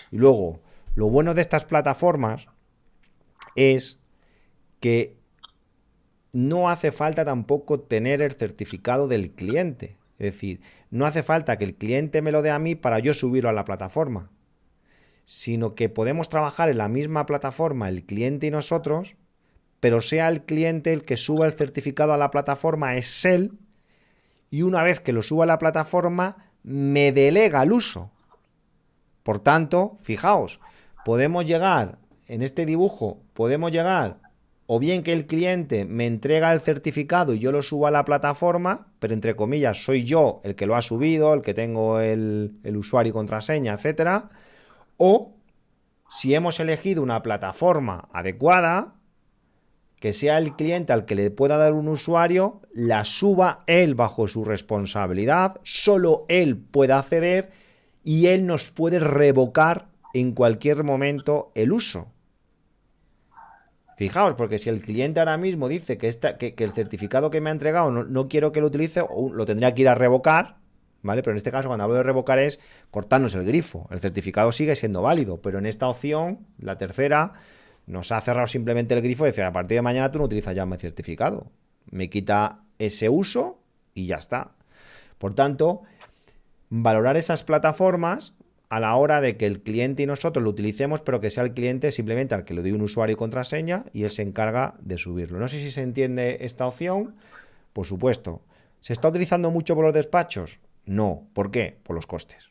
Y luego, lo bueno de estas plataformas es que no hace falta tampoco tener el certificado del cliente. Es decir, no hace falta que el cliente me lo dé a mí para yo subirlo a la plataforma. sino que podemos trabajar en la misma plataforma el cliente y nosotros, pero sea el cliente el que suba el certificado a la plataforma, es él, y una vez que lo suba a la plataforma, me delega el uso. Por tanto, fijaos, podemos llegar, en este dibujo, podemos llegar o bien que el cliente me entrega el certificado y yo lo subo a la plataforma, pero entre comillas soy yo el que lo ha subido, el que tengo el usuario y contraseña, etcétera. O si hemos elegido una plataforma adecuada, que sea el cliente al que le pueda dar un usuario, la suba él bajo su responsabilidad, solo él pueda acceder y él nos puede revocar en cualquier momento el uso. Fijaos, porque si el cliente ahora mismo dice que el certificado que me ha entregado no quiero que lo utilice, lo tendría que ir a revocar, ¿vale? Pero en este caso, cuando hablo de revocar, es cortarnos el grifo. El certificado sigue siendo válido, pero en esta opción, la tercera, nos ha cerrado simplemente el grifo y dice, a partir de mañana tú no utilizas ya mi certificado. Me quita ese uso y ya está. Por tanto, valorar esas plataformas a la hora de que el cliente y nosotros lo utilicemos, pero que sea el cliente simplemente al que le doy un usuario y contraseña y él se encarga de subirlo. No sé si se entiende esta opción. Por supuesto. ¿Se está utilizando mucho por los despachos? No. ¿Por qué? Por los costes.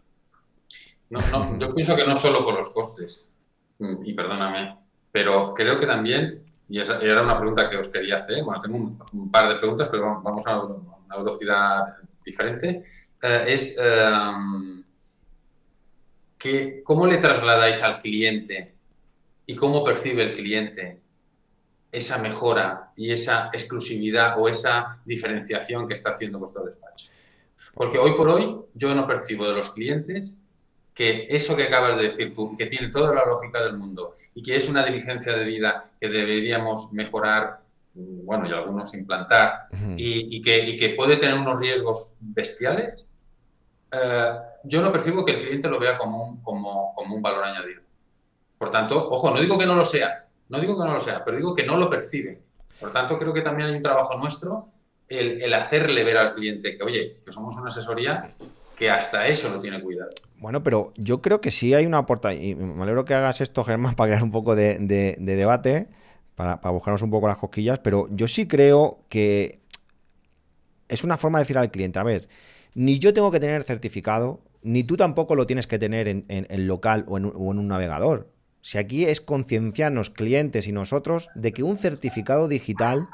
No, yo pienso que no solo por los costes, y perdóname, pero creo que también, y esa era una pregunta que os quería hacer, bueno, tengo un par de preguntas, pero vamos a una velocidad diferente, ¿cómo le trasladáis al cliente y cómo percibe el cliente esa mejora y esa exclusividad o esa diferenciación que está haciendo vuestro despacho? Porque hoy por hoy yo no percibo de los clientes que eso que acabas de decir tú, que tiene toda la lógica del mundo y que es una diligencia de vida que deberíamos mejorar, bueno, y algunos implantar, y que puede tener unos riesgos bestiales, yo no percibo que el cliente lo vea como un valor añadido. Por tanto, ojo, no digo que no lo sea, pero digo que no lo percibe. Por tanto, creo que también hay un trabajo nuestro el hacerle ver al cliente que, oye, que somos una asesoría que hasta eso lo tiene cuidado. Bueno, pero yo creo que sí hay una aportación, y me alegro que hagas esto, Germán, para crear un poco de debate, para buscarnos un poco las cosquillas, pero yo sí creo que es una forma de decir al cliente, a ver, ni yo tengo que tener certificado, ni tú tampoco lo tienes que tener en local o en un navegador. Si aquí es concienciarnos, clientes y nosotros, de que un certificado digital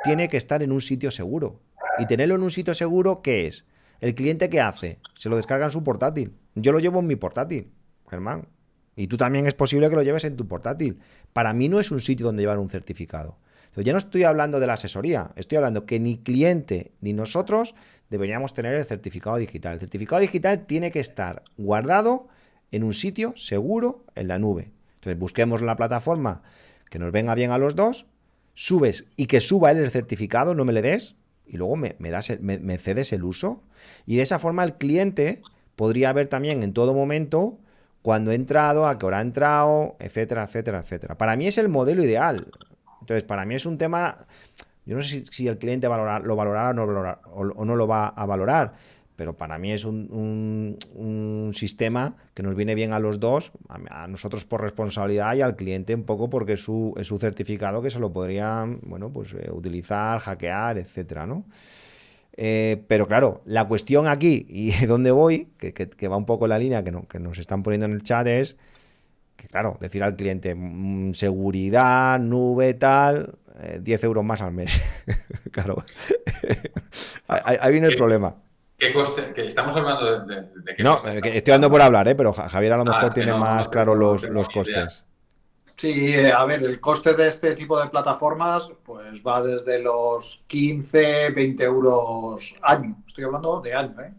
tiene que estar en un sitio seguro. Y tenerlo en un sitio seguro, ¿qué es? ¿El cliente qué hace? Se lo descarga en su portátil. Yo lo llevo en mi portátil, Germán. Y tú también es posible que lo lleves en tu portátil. Para mí no es un sitio donde llevar un certificado. Entonces, ya no estoy hablando de la asesoría. Estoy hablando que ni cliente ni nosotros deberíamos tener el certificado digital. El certificado digital tiene que estar guardado en un sitio seguro en la nube. Entonces, busquemos la plataforma que nos venga bien a los dos, subes y que suba él el certificado, no me le des, y luego me cedes el uso. Y de esa forma el cliente podría ver también en todo momento cuándo he entrado, a qué hora ha entrado, etcétera, etcétera, etcétera. Para mí es el modelo ideal. Entonces, para mí es un tema, yo no sé si el cliente lo valorará o no lo va a valorar, pero para mí es un sistema que nos viene bien a los dos, a nosotros por responsabilidad y al cliente un poco porque es su certificado que se lo podrían, bueno, pues utilizar, hackear, etcétera, ¿no? Pero claro, la cuestión aquí, y donde voy, que va un poco en la línea que nos están poniendo en el chat, es que, claro, decir al cliente seguridad, nube, tal, 10 euros más al mes. Claro, ahí viene el problema. ¿Qué coste? Que estamos hablando de qué no, coste estoy hablando por hablar, pero Javier a lo mejor tiene más claro los costes. Sí, a ver, el coste de este tipo de plataformas pues va desde los 15, 20 euros año. Estoy hablando de año, ¿eh?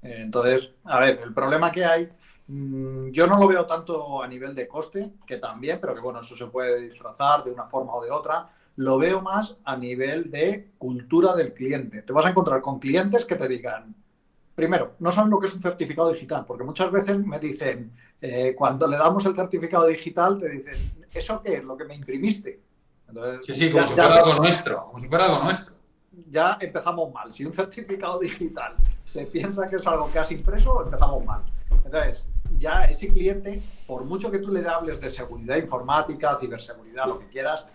Entonces, a ver, el problema que hay, yo no lo veo tanto a nivel de coste, que también, pero que bueno, eso se puede disfrazar de una forma o de otra. Lo veo más a nivel de cultura del cliente. Te vas a encontrar con clientes que te digan, primero, no saben lo que es un certificado digital, porque muchas veces me dicen, cuando le damos el certificado digital, te dicen, ¿eso qué es? Lo que me imprimiste. Entonces, sí, como si fuera algo nuestro, Ya empezamos mal. Si un certificado digital se piensa que es algo que has impreso, empezamos mal. Entonces, ya ese cliente, por mucho que tú le hables de seguridad informática, ciberseguridad, lo que quieras,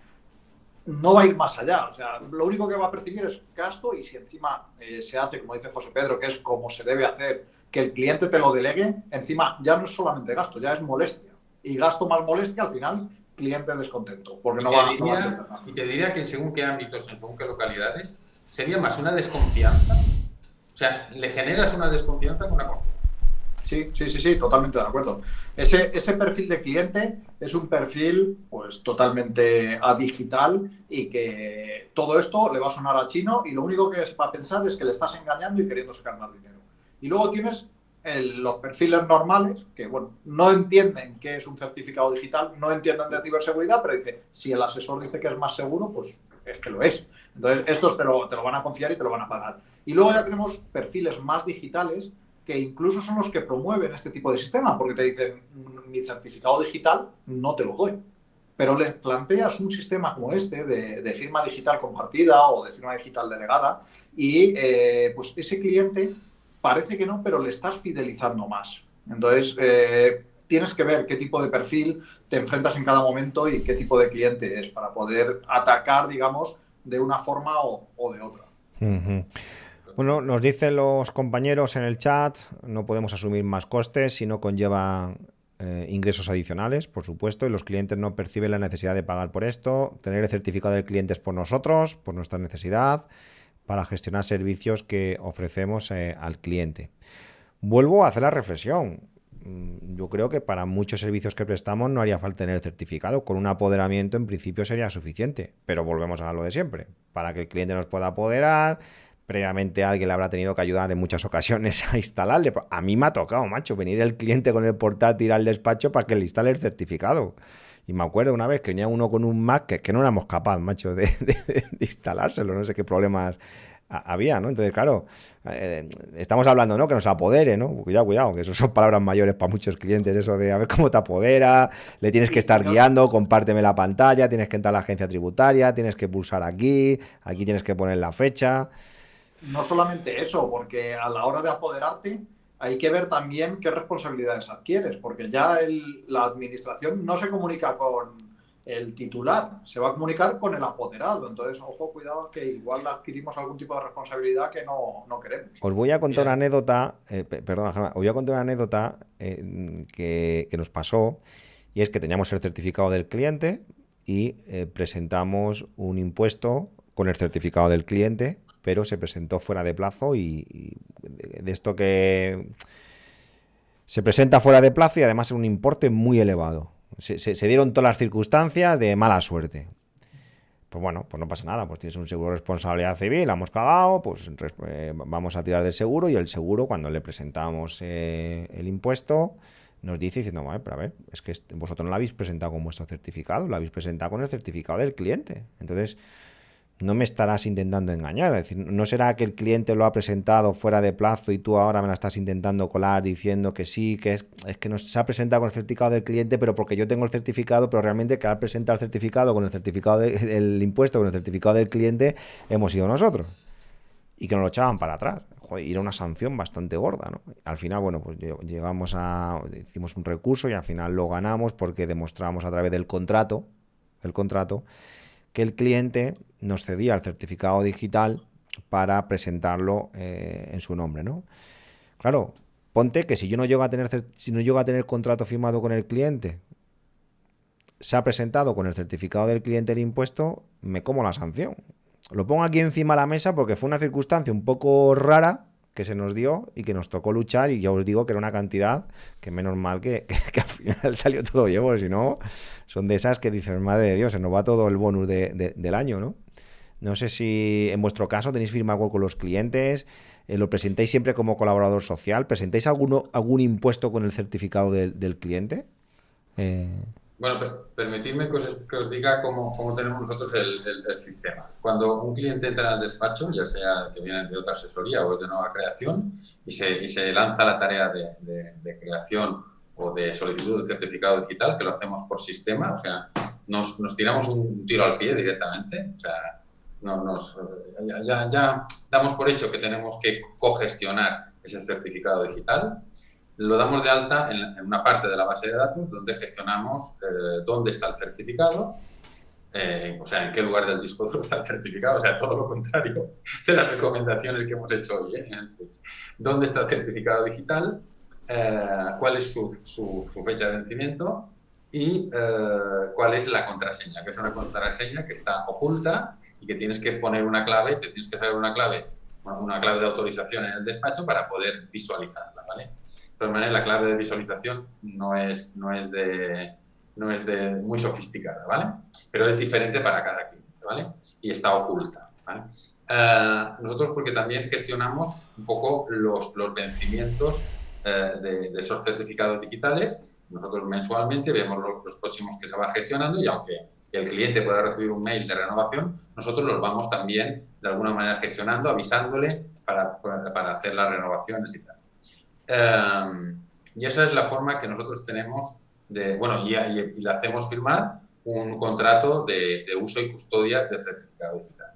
no va a ir más allá. O sea, lo único que va a percibir es gasto, y si encima se hace, como dice José Pedro, que es como se debe hacer, que el cliente te lo delegue, encima ya no es solamente gasto, ya es molestia. Y gasto más molestia, al final, cliente descontento, porque no va a empezar. Y te diría que según qué ámbitos, en según qué localidades, sería más una desconfianza. O sea, le generas una desconfianza con una confianza. Sí, totalmente de acuerdo. Ese perfil de cliente es un perfil pues totalmente adigital, y que todo esto le va a sonar a chino, y lo único que va a pensar es que le estás engañando y queriendo sacar más dinero. Y luego tienes los perfiles normales que, bueno, no entienden qué es un certificado digital, no entienden de ciberseguridad, pero dice, si el asesor dice que es más seguro, pues es que lo es. Entonces, estos te lo van a confiar y te lo van a pagar. Y luego ya tenemos perfiles más digitales, que incluso son los que promueven este tipo de sistema, porque te dicen, mi certificado digital no te lo doy. Pero le planteas un sistema como este, de firma digital compartida o de firma digital delegada, y pues ese cliente parece que no, pero le estás fidelizando más. Entonces, tienes que ver qué tipo de perfil te enfrentas en cada momento y qué tipo de cliente es, para poder atacar, digamos, de una forma o de otra. Uh-huh. Bueno, nos dicen los compañeros en el chat, no podemos asumir más costes si no conlleva ingresos adicionales, por supuesto, y los clientes no perciben la necesidad de pagar por esto. Tener el certificado del cliente es por nosotros, por nuestra necesidad, para gestionar servicios que ofrecemos al cliente. Vuelvo a hacer la reflexión. Yo creo que para muchos servicios que prestamos no haría falta tener certificado. Con un apoderamiento en principio sería suficiente, pero volvemos a lo de siempre. Para que el cliente nos pueda apoderar, previamente alguien le habrá tenido que ayudar en muchas ocasiones a instalarle. A mí me ha tocado, macho, venir el cliente con el portátil al despacho para que le instale el certificado. Y me acuerdo una vez que venía uno con un Mac que no éramos capaces, macho, de instalárselo. No sé qué problemas había, ¿no? Entonces, claro, estamos hablando, ¿no? Que nos apodere, ¿no? Cuidado, que eso son palabras mayores para muchos clientes, eso de a ver cómo te apodera, le tienes que estar guiando, compárteme la pantalla, tienes que entrar a la agencia tributaria, tienes que pulsar aquí tienes que poner la fecha. No solamente eso, porque a la hora de apoderarte hay que ver también qué responsabilidades adquieres, porque ya la administración no se comunica con el titular, se va a comunicar con el apoderado. Entonces, ojo, cuidado, que igual adquirimos algún tipo de responsabilidad que no queremos. Os voy a contar una anécdota, perdona, Gemma, os voy a contar una anécdota que nos pasó, y es que teníamos el certificado del cliente y presentamos un impuesto con el certificado del cliente, pero se presentó fuera de plazo, y de esto que se presenta fuera de plazo y además en un importe muy elevado. Se dieron todas las circunstancias de mala suerte. Pues bueno, pues no pasa nada, pues tienes un seguro de responsabilidad civil, la hemos cagado, pues vamos a tirar del seguro, y el seguro, cuando le presentamos el impuesto, nos dice diciendo, vale, pero a ver, es que vosotros no lo habéis presentado con vuestro certificado, lo habéis presentado con el certificado del cliente. Entonces, no me estarás intentando engañar. Es decir, no será que el cliente lo ha presentado fuera de plazo y tú ahora me la estás intentando colar diciendo que sí, que es que no se ha presentado con el certificado del cliente, pero porque yo tengo el certificado, pero realmente que al presentar el certificado con el certificado del impuesto, con el certificado del cliente, hemos sido nosotros. Y que nos lo echaban para atrás. Joder, y era una sanción bastante gorda, ¿no? Al final, bueno, pues hicimos un recurso y al final lo ganamos, porque demostramos a través del contrato, que el cliente nos cedía el certificado digital para presentarlo en su nombre, ¿no? Claro, ponte que si yo no llego a tener contrato firmado con el cliente, se ha presentado con el certificado del cliente el impuesto, me como la sanción. Lo pongo aquí encima de la mesa porque fue una circunstancia un poco rara que se nos dio y que nos tocó luchar, y ya os digo que era una cantidad que menos mal que al final salió todo bien, porque si no, son de esas que dices, madre de Dios, se nos va todo el bonus del año, ¿no? No sé si en vuestro caso tenéis firmado algo con los clientes, lo presentáis siempre como colaborador social, ¿presentáis algún impuesto con el certificado del cliente? Bueno, permitidme que os diga cómo tenemos nosotros el sistema. Cuando un cliente entra al despacho, ya sea que viene de otra asesoría o es de nueva creación, y se lanza la tarea de creación o de solicitud de certificado digital, que lo hacemos por sistema, o sea, nos tiramos un tiro al pie directamente, o sea, ya damos por hecho que tenemos que cogestionar ese certificado digital. lo damos de alta en una parte de la base de datos donde gestionamos dónde está el certificado, o sea, en qué lugar del disco duro está el certificado, o sea, todo lo contrario de las recomendaciones que hemos hecho hoy en el Twitch. ¿Dónde está el certificado digital? ¿Cuál es su fecha de vencimiento? Y cuál es la contraseña, que es una contraseña que está oculta y que tienes que poner una clave, te tienes que saber una clave de autorización en el despacho para poder visualizarla, ¿vale? De todas maneras, la clave de visualización no es muy sofisticada, ¿vale? Pero es diferente para cada cliente, ¿vale? Y está oculta, ¿vale? Nosotros porque también gestionamos un poco los vencimientos de esos certificados digitales. Nosotros mensualmente vemos los próximos que se va gestionando y aunque el cliente pueda recibir un mail de renovación, nosotros los vamos también de alguna manera gestionando, avisándole para hacer las renovaciones y tal. Y esa es la forma que nosotros tenemos y le hacemos firmar un contrato de uso y custodia del certificado digital.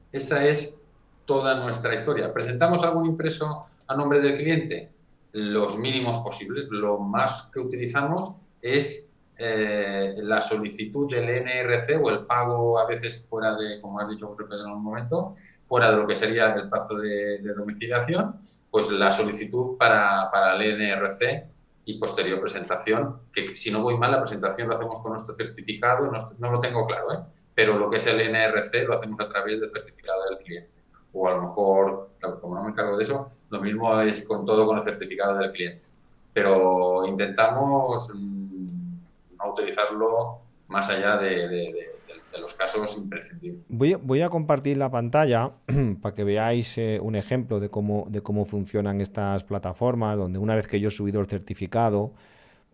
Esa es toda nuestra historia. ¿Presentamos algún impreso a nombre del cliente? Los mínimos posibles. Lo más que utilizamos es la solicitud del NRC o el pago a veces fuera de, como has dicho José Pedro en un momento, fuera de lo que sería el plazo de domiciliación, pues la solicitud para el NRC y posterior presentación, que si no voy mal, la presentación lo hacemos con nuestro certificado, no lo tengo claro, pero lo que es el NRC lo hacemos a través del certificado del cliente. O a lo mejor, como no me encargo de eso, lo mismo es con el certificado del cliente. Pero intentamos no utilizarlo más allá de los casos imprescindibles. Voy a compartir la pantalla para que veáis un ejemplo de cómo funcionan estas plataformas, donde una vez que yo he subido el certificado,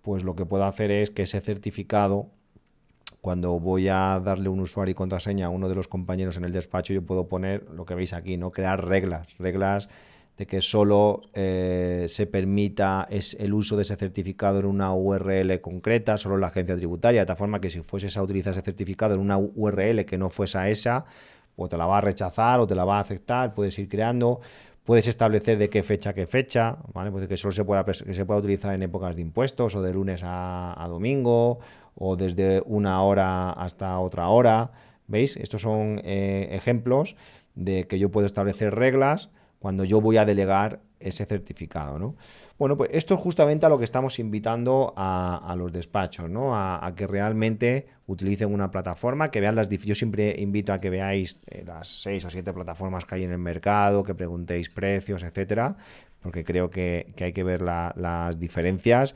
pues lo que puedo hacer es que ese certificado, cuando voy a darle un usuario y contraseña a uno de los compañeros en el despacho, yo puedo poner lo que veis aquí, ¿no? Crear reglas de que solo se permita el uso de ese certificado en una URL concreta, solo en la agencia tributaria, de tal forma que si fueses a utilizar ese certificado en una URL que no fuese esa, o te la va a rechazar o te la va a aceptar, puedes ir creando. Puedes establecer de qué fecha, ¿vale? Pues que solo se pueda utilizar en épocas de impuestos o de lunes a domingo o desde una hora hasta otra hora. ¿Veis? Estos son ejemplos de que yo puedo establecer reglas cuando yo voy a delegar ese certificado, ¿no? Bueno, pues esto es justamente a lo que estamos invitando a los despachos, ¿no? A que realmente utilicen una plataforma, que vean yo siempre invito a que veáis las 6 o 7 plataformas que hay en el mercado, que preguntéis precios, etcétera, porque creo que hay que ver las diferencias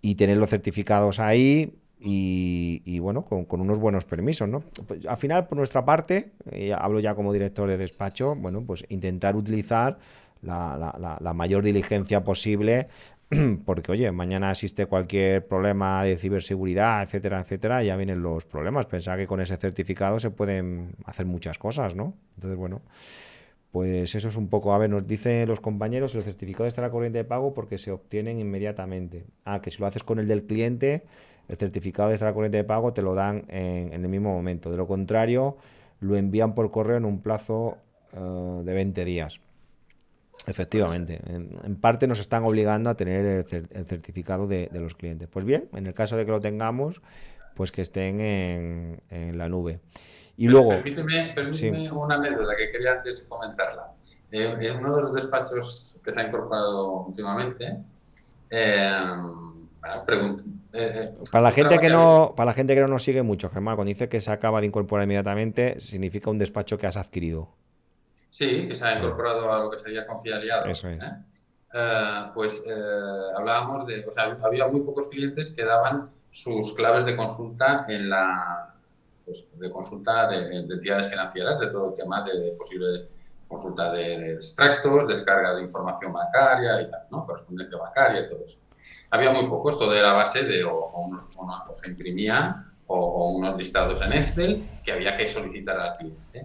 y tener los certificados ahí. Y bueno, con unos buenos permisos, ¿no? Pues, al final, por nuestra parte, hablo ya como director de despacho, bueno, pues intentar utilizar la mayor diligencia posible, porque, oye, mañana existe cualquier problema de ciberseguridad, etcétera, etcétera, y ya vienen los problemas. Pensaba que con ese certificado se pueden hacer muchas cosas, ¿no? Entonces, bueno, pues eso es un poco, a ver, nos dicen los compañeros, el certificado está en la corriente de pago porque se obtienen inmediatamente. Que si lo haces con el del cliente, el certificado de la corriente de pago te lo dan en el mismo momento. De lo contrario, lo envían por correo en un plazo de 20 días. Efectivamente, en parte nos están obligando a tener el certificado de los clientes. Pues bien, en el caso de que lo tengamos, pues que estén en la nube. Y luego... Permíteme sí, una anécdota que quería antes comentarla. En uno de los despachos que se ha incorporado últimamente, para la gente que no nos sigue mucho, Germán, cuando dice que se acaba de incorporar inmediatamente, significa un despacho que has adquirido. Sí, que se ha incorporado a lo que sería confialiado. Eso es. Hablábamos de, o sea, había muy pocos clientes que daban sus claves de consulta de consulta de entidades financieras, de todo el tema de posible consulta de extractos, descarga de información bancaria y tal, ¿no? Correspondencia bancaria y todo eso. Había muy pocos, todo era a base de o se imprimían o unos listados en Excel que había que solicitar al cliente.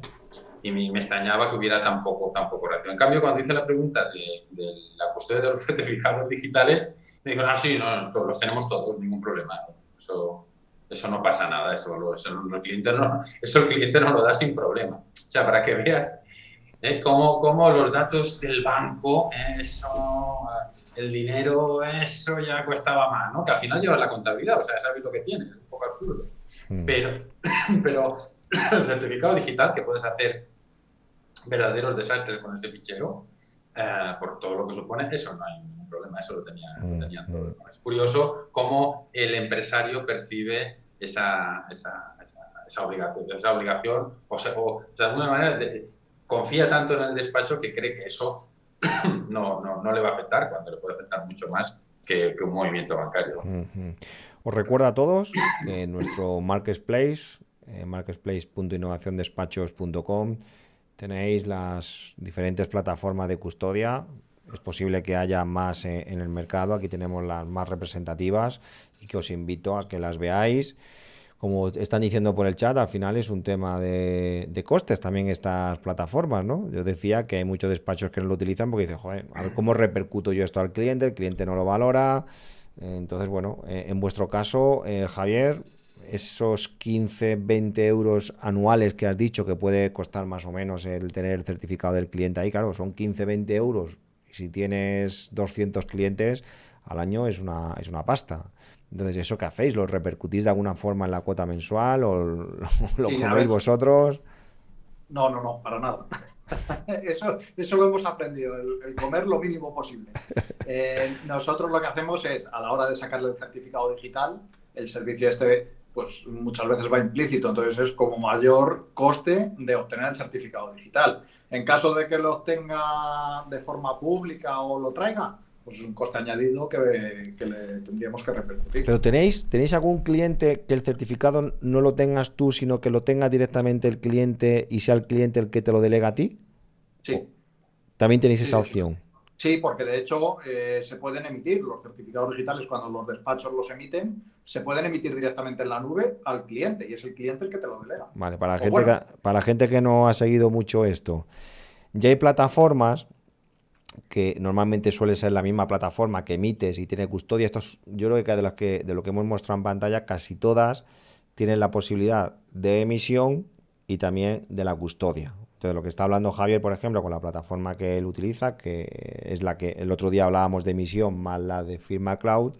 Y me extrañaba que hubiera tan poco reacción. En cambio, cuando hice la pregunta de la custodia de los certificados digitales, me dijeron, sí, no, los tenemos todos, ningún problema. Eso no pasa nada, eso el cliente no lo da sin problema. O sea, para que veas cómo los datos del banco, el dinero, eso ya costaba más, ¿no? Que al final llevas la contabilidad, o sea, sabes lo que tienes, es un poco absurdo. Pero, pero el certificado digital, que puedes hacer verdaderos desastres con ese fichero, por todo lo que supone, eso no hay ningún problema, eso lo tenían todos, ¿no? Es curioso cómo el empresario percibe esa obligación, o sea, de alguna manera confía tanto en el despacho que cree que eso no le va a afectar, cuando le puede afectar mucho más que un movimiento bancario. Os recuerdo a todos que en nuestro marketplace, marketplace.innovaciondespachos.com, tenéis las diferentes plataformas de custodia. Es posible que haya más en el mercado. Aquí tenemos las más representativas y que os invito a que las veáis. Como están diciendo por el chat, al final es un tema de costes también estas plataformas, ¿no? Yo decía que hay muchos despachos que no lo utilizan porque dicen, joder, a ver cómo repercuto yo esto al cliente, el cliente no lo valora. Entonces, bueno, en vuestro caso, Javier, esos 15, 20 euros anuales que has dicho que puede costar más o menos el tener el certificado del cliente ahí, claro, son 15, 20 euros. Y si tienes 200 clientes al año es una pasta. Entonces, ¿eso qué hacéis? ¿Lo repercutís de alguna forma en la cuota mensual o lo Sí, coméis vosotros? No, para nada. Eso lo hemos aprendido, el comer lo mínimo posible. Nosotros lo que hacemos es, a la hora de sacarle el certificado digital, el servicio pues muchas veces va implícito, entonces es como mayor coste de obtener el certificado digital. En caso de que lo obtenga de forma pública o lo traiga, pues es un coste añadido que le tendríamos que repercutir. ¿Pero tenéis algún cliente que el certificado no lo tengas tú, sino que lo tenga directamente el cliente y sea el cliente el que te lo delega a ti? Sí. También tenéis Sí, esa opción. sí, porque de hecho se pueden emitir los certificados digitales cuando los despachos los emiten, se pueden emitir directamente en la nube al cliente y es el cliente el que te lo delega. Vale, Bueno, para la gente que no ha seguido mucho esto, ya hay plataformas que normalmente suele ser la misma plataforma que emites y tiene custodia. Yo creo que de lo que hemos mostrado en pantalla, casi todas tienen la posibilidad de emisión y también de la custodia. Entonces, lo que está hablando Javier, por ejemplo, con la plataforma que él utiliza, que es la que el otro día hablábamos de emisión más la de firma cloud,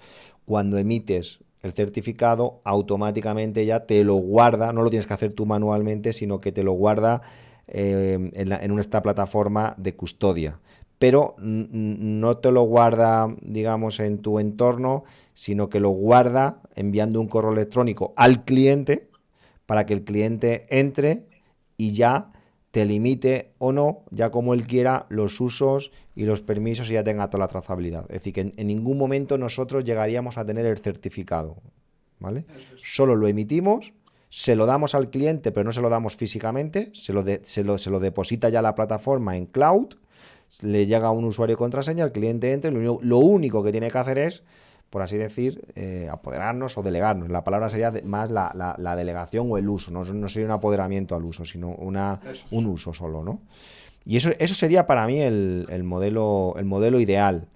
cuando emites el certificado, automáticamente ya te lo guarda, no lo tienes que hacer tú manualmente, sino que te lo guarda en esta plataforma de custodia. Pero no te lo guarda, digamos, en tu entorno, sino que lo guarda enviando un correo electrónico al cliente para que el cliente entre y ya te limite o no, ya como él quiera, los usos y los permisos y ya tenga toda la trazabilidad. Es decir, que en ningún momento nosotros llegaríamos a tener el certificado, ¿vale? Solo lo emitimos, se lo damos al cliente, pero no se lo damos físicamente, se lo deposita ya la plataforma en cloud, le llega un usuario y contraseña, el cliente entra, lo único que tiene que hacer es, por así decir, apoderarnos o delegarnos. La palabra sería más la delegación o el uso, no sería un apoderamiento al uso, sino un uso solo, ¿no? Y eso sería para mí el modelo ideal.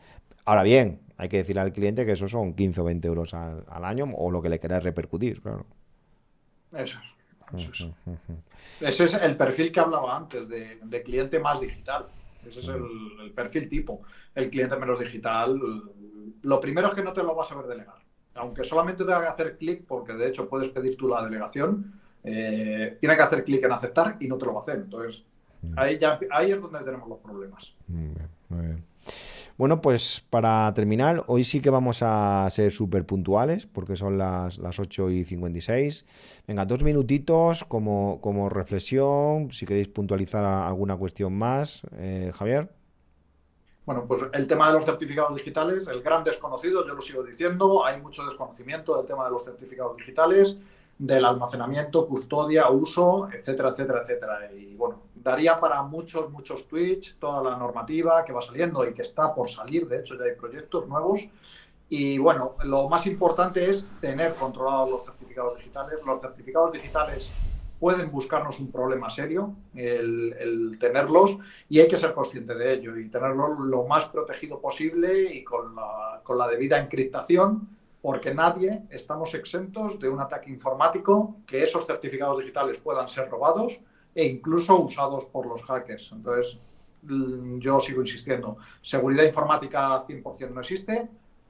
Ahora bien, hay que decirle al cliente que eso son 15 o 20 euros al año o lo que le queráis repercutir, claro. Eso es. Ese es el perfil que hablaba antes, de cliente más digital. Ese es el perfil tipo. El cliente menos digital, lo primero es que no te lo vas a saber delegar. Aunque solamente tenga que hacer clic, porque de hecho puedes pedir tú la delegación, tiene que hacer clic en aceptar y no te lo va a hacer. Entonces, ahí es donde tenemos los problemas. Muy bien. Bueno, pues para terminar, hoy sí que vamos a ser súper puntuales, porque son las 8:56. Venga, 2 minutitos como reflexión, si queréis puntualizar alguna cuestión más. Javier. Bueno, pues el tema de los certificados digitales, el gran desconocido, yo lo sigo diciendo, hay mucho desconocimiento del tema de los certificados digitales, del almacenamiento, custodia, uso, etcétera, etcétera, etcétera. Y bueno, daría para muchos tweets, toda la normativa que va saliendo y que está por salir, de hecho ya hay proyectos nuevos. Y bueno, lo más importante es tener controlados los certificados digitales. Los certificados digitales pueden buscarnos un problema serio, el tenerlos, y hay que ser consciente de ello y tenerlos lo más protegido posible y con la debida encriptación, porque nadie estamos exentos de un ataque informático, que esos certificados digitales puedan ser robados e incluso usados por los hackers. Entonces, yo sigo insistiendo, seguridad informática 100% no existe.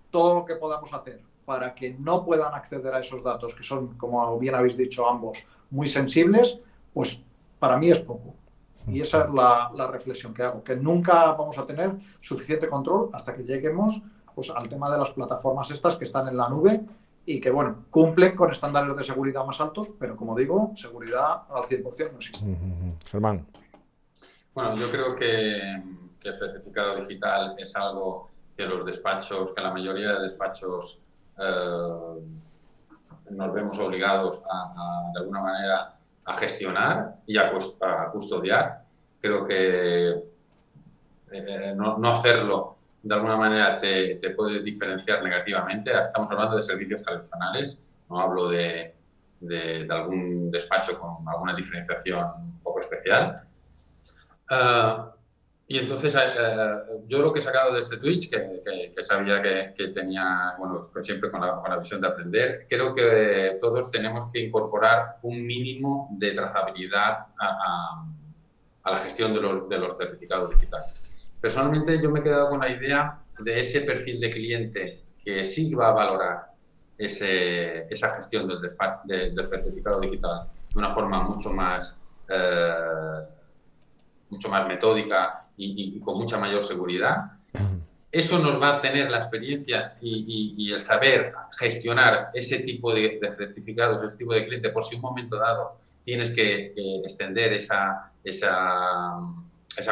Todo lo que podamos hacer para que no puedan acceder a esos datos, que son, como bien habéis dicho ambos, muy sensibles, pues para mí es poco. Y esa es la reflexión que hago, que nunca vamos a tener suficiente control hasta que lleguemos pues, al tema de las plataformas estas que están en la nube y que, bueno, cumplen con estándares de seguridad más altos, pero como digo, seguridad al 100% no existe. Germán. Bueno, yo creo que el certificado digital es algo que los despachos, que la mayoría de despachos nos vemos obligados de alguna manera a gestionar y a custodiar. Creo que no hacerlo de alguna manera te puede diferenciar negativamente. Estamos hablando de servicios tradicionales, no hablo de algún despacho con alguna diferenciación un poco especial. Y entonces yo lo que he sacado de este Twitch, que sabía que tenía, bueno, siempre con la visión de aprender, creo que todos tenemos que incorporar un mínimo de trazabilidad a la gestión de los certificados digitales. Personalmente yo me he quedado con la idea de ese perfil de cliente que sí va a valorar esa gestión del certificado digital de una forma mucho más metódica y con mucha mayor seguridad. Eso nos va a tener la experiencia y el saber gestionar ese tipo de certificados, ese tipo de cliente, por si un momento dado tienes que extender esa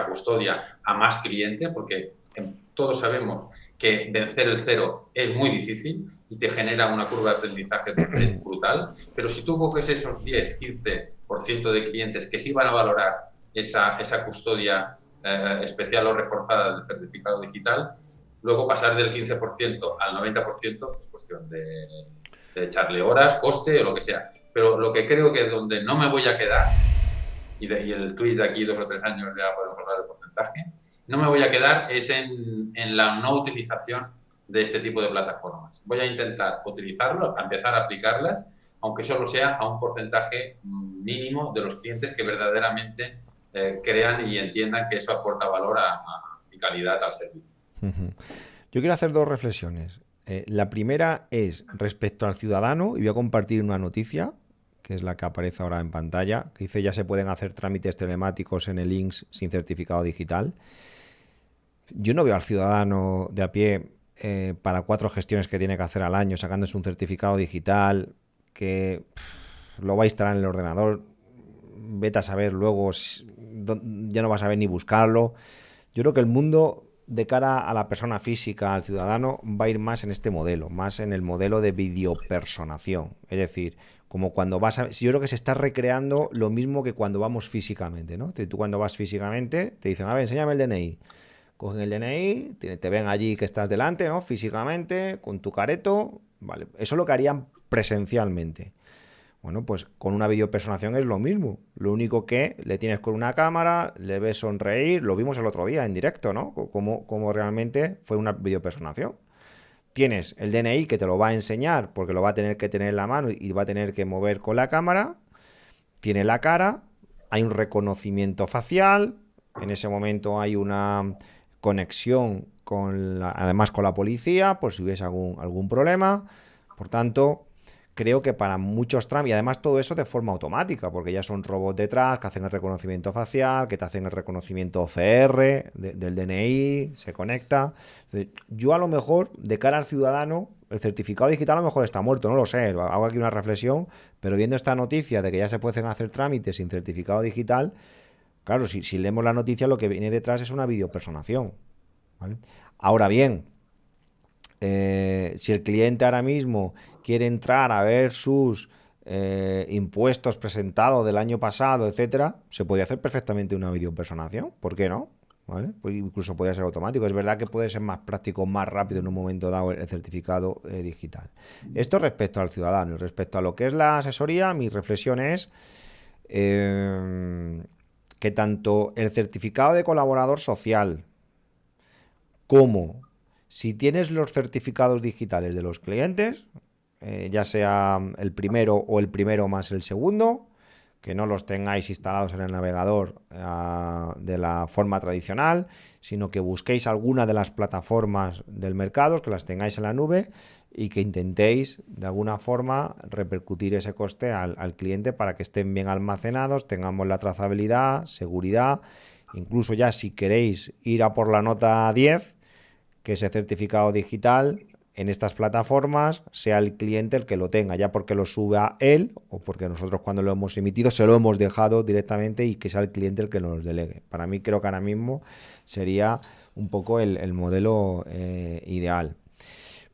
custodia a más clientes, porque todos sabemos que vencer el cero es muy difícil y te genera una curva de aprendizaje brutal, pero si tú coges esos 10, 15% de clientes que sí van a valorar esa custodia especial o reforzada del certificado digital, luego pasar del 15% al 90% es cuestión de echarle horas, coste o lo que sea. Pero lo que creo que donde no me voy a quedar, y el twist de aquí 2 o 3 años ya podemos hablar de porcentaje, no me voy a quedar es en la no utilización de este tipo de plataformas. Voy a intentar utilizarlo, a empezar a aplicarlas, aunque solo sea a un porcentaje mínimo de los clientes que verdaderamente crean y entiendan que eso aporta valor y calidad al servicio. Yo quiero hacer dos reflexiones. La primera es respecto al ciudadano, y voy a compartir una noticia, que es la que aparece ahora en pantalla, que dice: ya se pueden hacer trámites telemáticos en el INSS sin certificado digital. Yo no veo al ciudadano de a pie para 4 gestiones que tiene que hacer al año, sacándose un certificado digital que lo va a instalar en el ordenador, vete a saber luego, ya no vas a saber ni buscarlo. Yo creo que el mundo de cara a la persona física, al ciudadano, va a ir más en este modelo, más en el modelo de videopersonación. Es decir, como cuando vas a... Yo creo que se está recreando lo mismo que cuando vamos físicamente, ¿no? Tú cuando vas físicamente, te dicen: a ver, enséñame el DNI. Cogen el DNI, te ven allí que estás delante, ¿no? Físicamente, con tu careto, vale. Eso es lo que harían presencialmente. Bueno, pues con una videopersonación es lo mismo. Lo único que le tienes con una cámara, le ves sonreír. Lo vimos el otro día en directo, ¿no? Como realmente fue una videopersonación. Tienes el DNI que te lo va a enseñar porque lo va a tener que tener en la mano y va a tener que mover con la cámara. Tiene la cara, hay un reconocimiento facial. En ese momento hay una conexión además con la policía, por si hubiese algún problema. Por tanto, creo que para muchos trámites, y además todo eso de forma automática, porque ya son robots detrás que hacen el reconocimiento facial, que te hacen el reconocimiento OCR del DNI, se conecta. Entonces, yo a lo mejor, de cara al ciudadano, el certificado digital a lo mejor está muerto, no lo sé, hago aquí una reflexión, pero viendo esta noticia de que ya se pueden hacer trámites sin certificado digital, claro, si leemos la noticia, lo que viene detrás es una videopersonación, ¿vale? Ahora bien, si el cliente ahora mismo quiere entrar a ver sus impuestos presentados del año pasado, etcétera, se podría hacer perfectamente una videopersonación. ¿Por qué no? ¿Vale? Pues incluso podría ser automático. Es verdad que puede ser más práctico, más rápido en un momento dado el certificado digital. Esto respecto al ciudadano. Y respecto a lo que es la asesoría, mi reflexión es que tanto el certificado de colaborador social como si tienes los certificados digitales de los clientes, ya sea el primero o el primero más el segundo, que no los tengáis instalados en el navegador de la forma tradicional, sino que busquéis alguna de las plataformas del mercado, que las tengáis en la nube y que intentéis de alguna forma repercutir ese coste al cliente para que estén bien almacenados, tengamos la trazabilidad, seguridad, incluso ya si queréis ir a por la nota 10, que ese certificado digital en estas plataformas sea el cliente el que lo tenga, ya porque lo suba él o porque nosotros cuando lo hemos emitido se lo hemos dejado directamente y que sea el cliente el que nos delegue. Para mí creo que ahora mismo sería un poco el modelo ideal.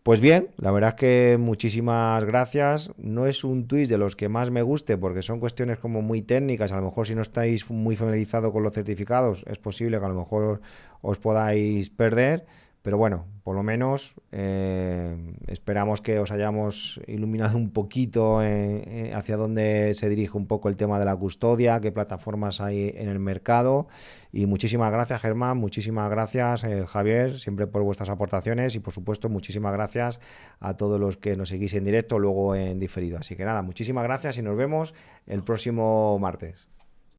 Pues bien, la verdad es que muchísimas gracias. No es un Twitch de los que más me guste porque son cuestiones como muy técnicas. A lo mejor si no estáis muy familiarizados con los certificados es posible que a lo mejor os podáis perder. Pero bueno, por lo menos esperamos que os hayamos iluminado un poquito hacia dónde se dirige un poco el tema de la custodia, qué plataformas hay en el mercado. Y muchísimas gracias, Germán, muchísimas gracias, Javier, siempre por vuestras aportaciones y por supuesto muchísimas gracias a todos los que nos seguís en directo, luego en diferido. Así que nada, muchísimas gracias y nos vemos el próximo martes.